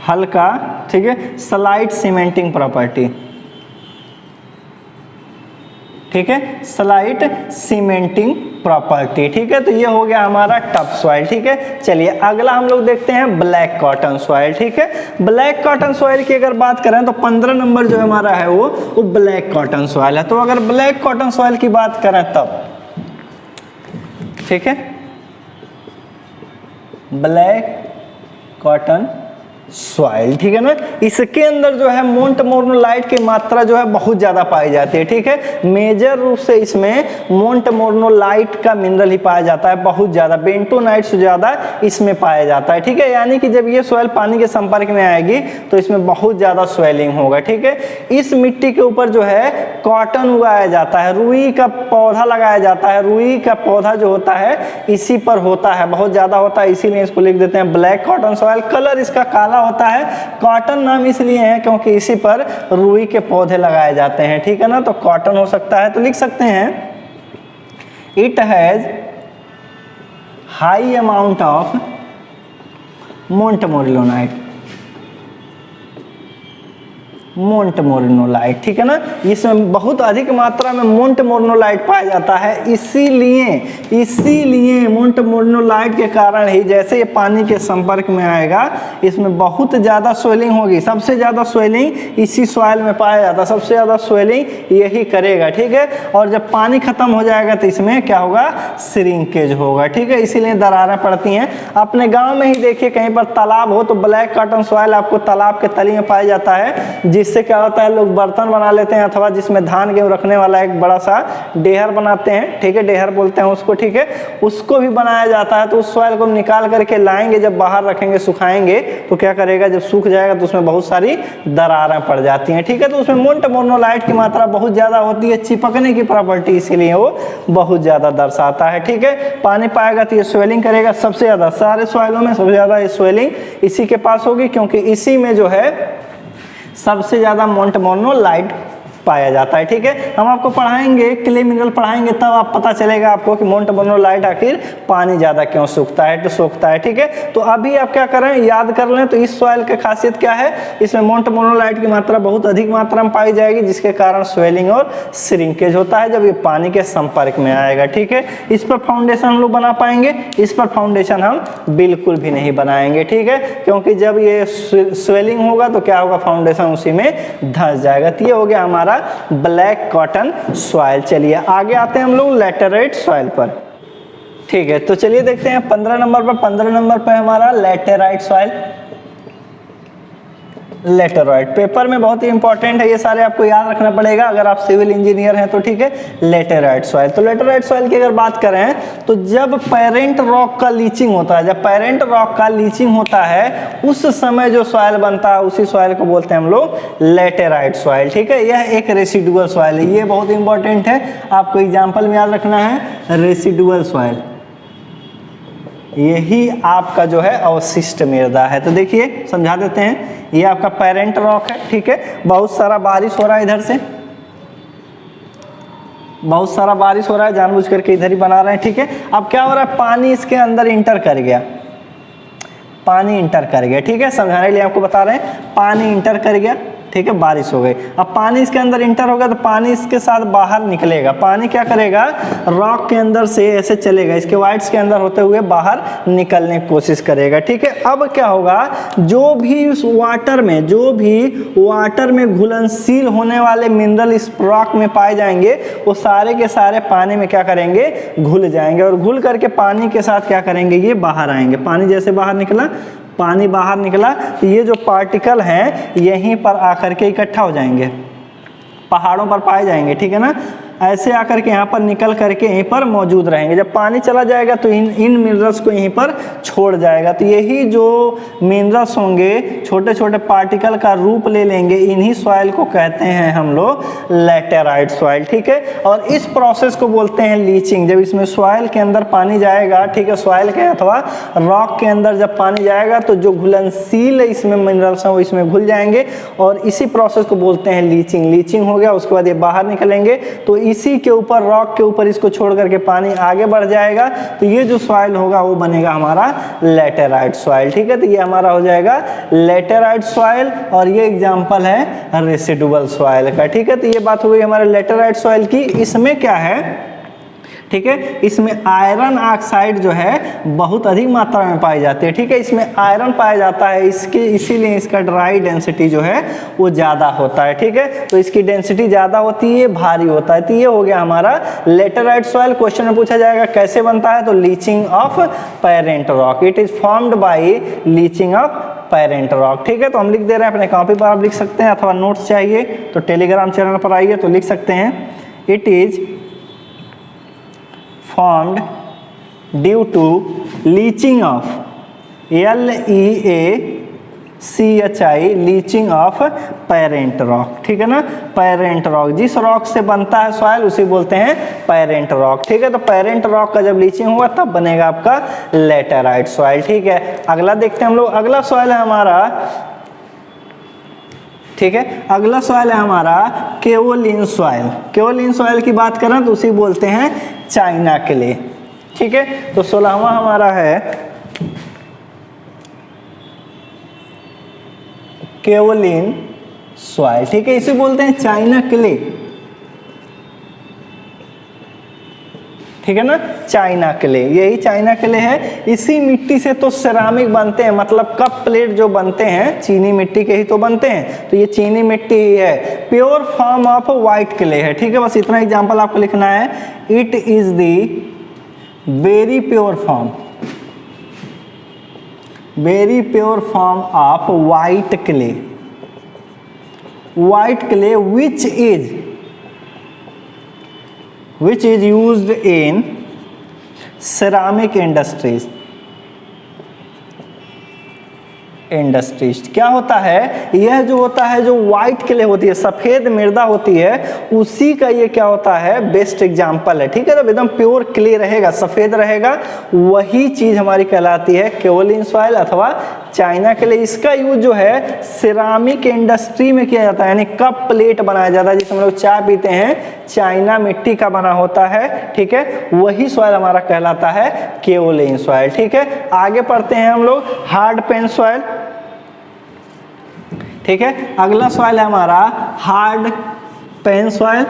हल्का, ठीक है, स्लाइट सीमेंटिंग प्रॉपर्टी, ठीक है, स्लाइट सीमेंटिंग प्रॉपर्टी, ठीक है। तो ये हो गया हमारा टफ सॉइल, ठीक है। चलिए अगला हम लोग देखते हैं ब्लैक कॉटन सॉइल, ठीक है। ब्लैक कॉटन सॉइल की अगर बात करें तो 15 नंबर जो हमारा है वो ब्लैक कॉटन सॉइल है। तो अगर ब्लैक कॉटन सॉइल की बात करें तब, ठीक है, ब्लैक कॉटन सॉइल, ठीक है ना। इसके अंदर जो है मोन्टमोर्नोलाइट की मात्रा जो है बहुत ज्यादा पाई जाती है, ठीक है। मेजर रूप से इसमें मोन्टमोर्नोलाइट का मिनरल ही पाया जाता है बहुत ज्यादा, बेंटोनाइट से ज्यादा इसमें पाया जाता है, ठीक है। यानी कि जब ये सॉइल पानी के संपर्क में आएगी तो इसमें बहुत ज्यादा स्वेलिंग होगा, ठीक है। इस मिट्टी के ऊपर जो है कॉटन उगाया जाता है, रुई का पौधा लगाया जाता है। रुई का पौधा जो होता है इसी पर होता है, बहुत ज्यादा होता है, इसीलिए इसको लिख देते हैं ब्लैक कॉटन सॉइल। कलर इसका काला होता है, कॉटन नाम इसलिए है क्योंकि इसी पर रुई के पौधे लगाए जाते हैं, ठीक है ना। तो कॉटन हो सकता है। तो लिख सकते हैं it has high amount of montmorillonite, montmorillonite, ठीक है ना। इसमें बहुत अधिक मात्रा में मोन्टमोर्नोलाइट पाया जाता है, इसीलिए मोन्टमोर्नोलाइट के कारण ही जैसे ये पानी के संपर्क में आएगा इसमें बहुत ज़्यादा स्वेलिंग होगी। सबसे ज़्यादा स्वेलिंग इसी सॉइल में पाया जाता है, सबसे ज़्यादा स्वेलिंग यही करेगा, ठीक है। और जब पानी खत्म हो जाएगा तो इसमें क्या होगा, श्रिंकेज होगा, ठीक है। इसीलिए दरारें पड़ती हैं। अपने गाँव में ही देखिए कहीं पर तालाब हो तो ब्लैक कॉटन सॉइल आपको तालाब के तली में पाया जाता है, जिससे क्या होता है लोग बर्तन बना लेते हैं अथवा जिसमें धान गेहूं रखने वाला एक बड़ा सा डेहर बनाते हैं, ठीक है, डेहर बोलते हैं उसको, ठीक है, उसको भी बनाया जाता है। तो उस सॉइल को हम निकाल करके लाएंगे, जब बाहर रखेंगे सुखाएंगे तो क्या करेगा, जब सूख जाएगा तो उसमें बहुत सारी दरारें पड़ जाती हैं, ठीक है। तो उसमें मोन्टमोर्नोलाइट की मात्रा बहुत ज्यादा होती है, चिपकने की प्रॉपर्टी इसीलिए वो बहुत ज्यादा दर्शाता है, ठीक है। पानी पाएगा तो ये स्वेलिंग करेगा सबसे ज्यादा, सारे सॉइलों में सबसे ज्यादा ये स्वेलिंग इसी के पास होगी क्योंकि इसी में जो है सबसे ज्यादा मोन्टमोर्नोलाइट पाया जाता है, ठीक है। हम आपको पढ़ाएंगे, क्ले मिनरल पढ़ाएंगे, तब आप पता चलेगा आपको कि मोन्टमोर्नोलाइट आखिर पानी ज्यादा क्यों सूखता है, तो सूखता है, ठीक है। तो अभी आप क्या करें, याद कर लें। तो इस सॉइल की खासियत क्या है, इसमें मोन्टमोर्नोलाइट की मात्रा बहुत अधिक मात्रा में पाई जाएगी, जिसके कारण स्वेलिंग और श्रिंकेज होता है जब ये पानी के संपर्क में आएगा, ठीक है। इस पर फाउंडेशन हम लोग बना पाएंगे, इस पर फाउंडेशन हम बिल्कुल भी नहीं बनाएंगे, ठीक है, क्योंकि जब ये स्वेलिंग होगा तो क्या होगा, फाउंडेशन उसी में धंस जाएगा। तो ये हो गया हमारा ब्लैक कॉटन सॉइल। चलिए आगे आते हैं हम लोग लैटेराइट सॉइल पर, ठीक है। तो चलिए देखते हैं 15 नंबर पर हमारा लैटेराइट सॉइल। लेटेराइट पेपर में बहुत ही इंपॉर्टेंट है, ये सारे आपको याद रखना पड़ेगा अगर आप सिविल इंजीनियर हैं तो, ठीक है। लेटेराइट सॉइल, तो लेटेराइट सॉइल की अगर बात करें तो जब पेरेंट रॉक का लीचिंग होता है, जब पेरेंट रॉक का लीचिंग होता है उस समय जो सॉइल बनता है उसी सॉइल को बोलते हैं हम लोग लेटेराइट सॉइल, ठीक है। यह एक रेसिडुअल सॉइल है, ये बहुत इंपॉर्टेंट है, आपको एग्जाम्पल में याद रखना है, रेसिडुअल सॉइल, यही आपका जो है अवशिष्ट मृदा है। तो देखिए समझा देते हैं, ये आपका पेरेंट रॉक है, ठीक है। बहुत सारा बारिश हो रहा है, इधर से बहुत सारा बारिश हो रहा है, जानबूझ करके इधर ही बना रहे हैं, ठीक है। अब क्या हो रहा है, पानी इसके अंदर इंटर कर गया, पानी इंटर कर गया, ठीक है। समझाने के लिए आपको बता रहे हैं, पानी इंटर कर गया, ठीक है, बारिश हो गई। अब पानी इसके अंदर इंटर होगा तो पानी इसके साथ बाहर निकलेगा, पानी क्या करेगा, रॉक के अंदर से ऐसे चलेगा, इसके वाइट्स के अंदर होते हुए बाहर निकलने की कोशिश करेगा, ठीक है। अब क्या होगा, जो भी वाटर में घुलनशील होने वाले मिनरल इस रॉक में पाए जाएंगे वो सारे के सारे पानी में क्या करेंगे, घुल जाएंगे, और घुल करके पानी के साथ क्या करेंगे, ये बाहर आएंगे। पानी जैसे बाहर निकला, पानी बाहर निकला तो ये जो पार्टिकल हैं यहीं पर आकर के इकट्ठा हो जाएंगे, पहाड़ों पर पाए जाएंगे, ठीक है ना। ऐसे आकर के यहाँ पर निकल करके यहीं पर मौजूद रहेंगे। जब पानी चला जाएगा तो इन मिनरल्स को यहीं पर छोड़ जाएगा। तो यही जो मिनरल्स होंगे छोटे छोटे पार्टिकल का रूप ले लेंगे, इन्हीं सॉइल को कहते हैं हम लोग लैटेराइट सॉइल, ठीक है। और इस प्रोसेस को बोलते हैं लीचिंग। जब इसमें सॉइल के अंदर पानी जाएगा, ठीक है, सॉइल के अथवा रॉक के अंदर जब पानी जाएगा तो जो घुलनशील इसमें मिनरल्स हैं वो इसमें घुल जाएंगे और इसी प्रोसेस को बोलते हैं लीचिंग। लीचिंग हो गया, उसके बाद ये बाहर निकलेंगे तो इसी के ऊपर, रॉक के ऊपर इसको छोड़ करके पानी आगे बढ़ जाएगा तो ये जो सॉइल होगा वो बनेगा हमारा लैटेराइट सॉइल, ठीक है। तो ये हमारा हो जाएगा लैटेराइट सॉइल और ये एग्जांपल है रेसिडुअल सॉइल का, ठीक है। तो ये बात हो गई हमारे लैटेराइट सॉइल की। इसमें क्या है, ठीक है, इसमें आयरन ऑक्साइड जो है बहुत अधिक मात्रा में पाई जाती है, ठीक है। इसमें आयरन पाया जाता है, इसके इसीलिए इसका ड्राई डेंसिटी जो है वो ज़्यादा होता है, ठीक है। तो इसकी डेंसिटी ज़्यादा होती है, भारी होता है। तो ये हो गया हमारा लैटेराइट सॉइल। क्वेश्चन में पूछा जाएगा कैसे बनता है, तो leaching of parent rock, it is formed by leaching of parent rock, ठीक है। तो हम लिख दे रहे हैं, अपने कॉपी पर आप लिख सकते हैं अथवा नोट्स चाहिए तो टेलीग्राम चैनल पर आइए तो लिख सकते हैं। It is formed due to leaching of LEACHI leaching of parent rock, ठीक है ना। पेरेंट रॉक, जिस रॉक से बनता है सॉइल उसे बोलते हैं पेरेंट रॉक, ठीक है। तो पेरेंट रॉक का जब लीचिंग होगा तब बनेगा आपका लैटेराइट सॉइल, ठीक है। अगला देखते हैं हम लोग। अगला सॉइल है हमारा, ठीक है, अगला सॉइल है हमारा केओलिन सॉइल। केओलिन सॉइल की बात करें तो उसी बोलते हैं चाइना क्ले, ठीक है। तो 16वां हमारा है केओलिन सॉइल, ठीक है, इसे बोलते हैं चाइना क्ले, ठीक है ना। चाइना क्ले, यही चाइना क्ले है। इसी मिट्टी से तो सिरामिक बनते हैं, मतलब कप प्लेट जो बनते हैं चीनी मिट्टी के ही तो बनते हैं। तो ये चीनी मिट्टी ही है, pure form of white clay है, ठीक है। बस इतना एग्जांपल आपको लिखना है। It is the very pure form, very pure form of white clay, white clay which is used in ceramic industries। क्या होता है, यह जो होता है, जो व्हाइट क्ले होती है, सफेद मृदा होती है, उसी का ये क्या होता है, बेस्ट एग्जांपल है, ठीक है। जब एकदम प्योर क्ले रहेगा, सफेद रहेगा, वही चीज हमारी कहलाती है केओलिन सॉइल अथवा चाइना क्ले। इसका यूज जो है सिरामिक इंडस्ट्री में किया जाता है, यानी कप प्लेट बनाया जाता है, जिसमें हम लोग चाय पीते हैं, चाइना मिट्टी का बना होता है, ठीक है। वही सॉइल हमारा कहलाता है केओलिन सॉइल, ठीक है। आगे पढ़ते हैं हम लोग हार्ड पेन सॉइल, ठीक है। अगला सॉइल है हमारा हार्ड पेन सॉइल,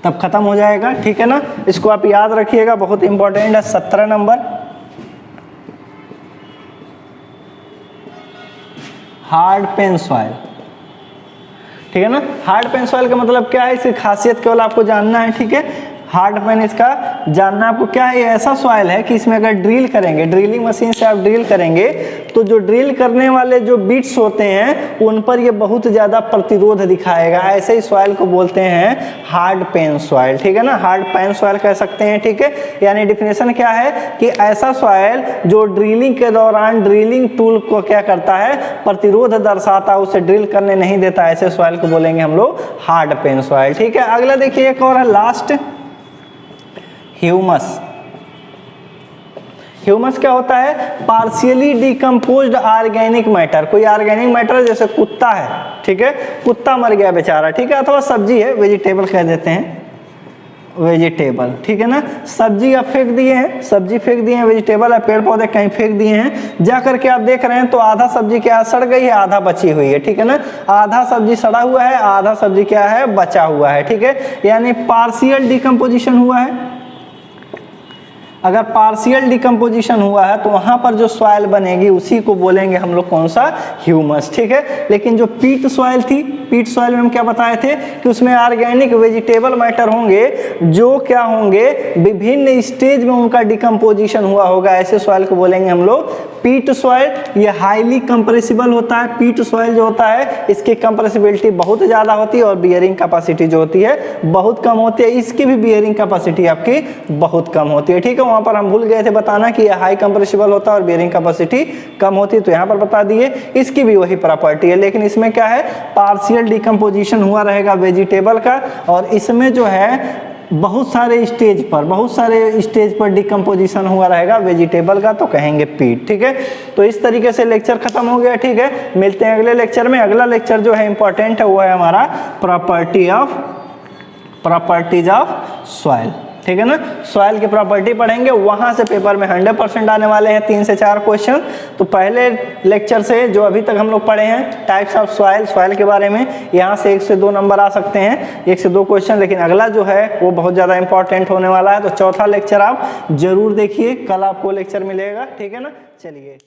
तब खत्म हो जाएगा, ठीक है ना। इसको आप याद रखिएगा, बहुत इंपॉर्टेंट है। 17 नंबर हार्ड पेन सॉइल, ठीक है ना। हार्ड पेन सॉइल का मतलब क्या है, इसकी खासियत केवल आपको जानना है, ठीक है। हार्ड पेन इसका जानना आपको क्या है, ये ऐसा सॉइल है कि इसमें अगर ड्रिल करेंगे, ड्रिलिंग मशीन से आप ड्रिल करेंगे तो जो ड्रिल करने वाले जो बिट्स होते हैं उन पर ये बहुत ज़्यादा प्रतिरोध दिखाएगा। ऐसे ही सॉइल को बोलते हैं हार्ड पेन सॉइल, ठीक है ना। हार्ड पेन सॉइल कह सकते हैं, ठीक है। यानी डिफिनेशन क्या है कि ऐसा सॉइल जो ड्रिलिंग के दौरान ड्रिलिंग टूल को क्या करता है, प्रतिरोध दर्शाता है, उसे ड्रिल करने नहीं देता, ऐसे सॉइल को बोलेंगे हम लोग हार्ड पेन सॉइल, ठीक है। अगला देखिए, एक और है लास्ट, ह्यूमस। ह्यूमस क्या होता है, पार्शियली डिकम्पोज्ड ऑर्गेनिक मैटर। कोई ऑर्गेनिक मैटर जैसे कुत्ता है, ठीक है, कुत्ता मर गया बेचारा, ठीक है, अथवा सब्जी है, वेजिटेबल कह देते हैं, वेजिटेबल, ठीक है ना। सब्जी आप फेंक दिए हैं, सब्जी फेंक दिए हैं, वेजिटेबल है, पेड़ पौधे कहीं फेंक दिए हैं, जा करके आप देख रहे हैं तो आधा सब्जी क्या सड़ गई है, आधा बची हुई है, ठीक है ना। आधा सब्जी सड़ा हुआ है, आधा सब्जी क्या है, बचा हुआ है, ठीक है। यानी पार्शियल डिकम्पोजिशन हुआ है। अगर पार्शियल डिकम्पोजिशन हुआ है तो वहां पर जो सॉइल बनेगी उसी को बोलेंगे हम लोग कौन सा, ह्यूमस, ठीक है। लेकिन जो पीट सॉइल थी, पीट सॉइल में हम क्या बताए थे कि उसमें ऑर्गेनिक वेजिटेबल मैटर होंगे जो क्या होंगे, विभिन्न स्टेज में उनका डिकम्पोजिशन हुआ होगा, ऐसे सॉइल को बोलेंगे हम लोग पीट सॉइल। ये हाईली कंप्रेसिबल होता है। पीट सॉइल जो होता है इसकी कंप्रेसिबिलिटी बहुत ज़्यादा होती है और बियरिंग कैपेसिटी जो होती है बहुत कम होती है। इसकी भी बियरिंग कैपेसिटी आपकी बहुत कम होती है, ठीक है। वहाँ पर हम भूल गए थे बताना कि ये हाई कंप्रेसिबल होता है और बियरिंग कैपेसिटी कम होती है, तो यहाँ पर बता दिए। इसकी भी वही प्रॉपर्टी है, लेकिन इसमें क्या है, पार्शियल डिकम्पोजिशन हुआ रहेगा वेजिटेबल का, और इसमें जो है बहुत सारे स्टेज पर डिकम्पोजिशन हुआ रहेगा वेजिटेबल का, तो कहेंगे पीट, ठीक है। तो इस तरीके से लेक्चर खत्म हो गया, ठीक है। मिलते हैं अगले लेक्चर में। अगला लेक्चर जो है इंपॉर्टेंट है वो है हमारा प्रॉपर्टीज ऑफ सॉइल, ठीक है ना। सॉइल की प्रॉपर्टी पढ़ेंगे, वहां से पेपर में 100% आने वाले हैं 3 से 4 क्वेश्चन। तो पहले लेक्चर से जो अभी तक हम लोग पढ़े हैं टाइप्स ऑफ सॉइल के बारे में, यहाँ से 1 से 2 नंबर आ सकते हैं, 1 से 2 क्वेश्चन, लेकिन अगला जो है वो बहुत ज़्यादा इंपॉर्टेंट होने वाला है। तो चौथा लेक्चर आप जरूर देखिए, कल आपको लेक्चर मिलेगा, ठीक है ना। चलिए।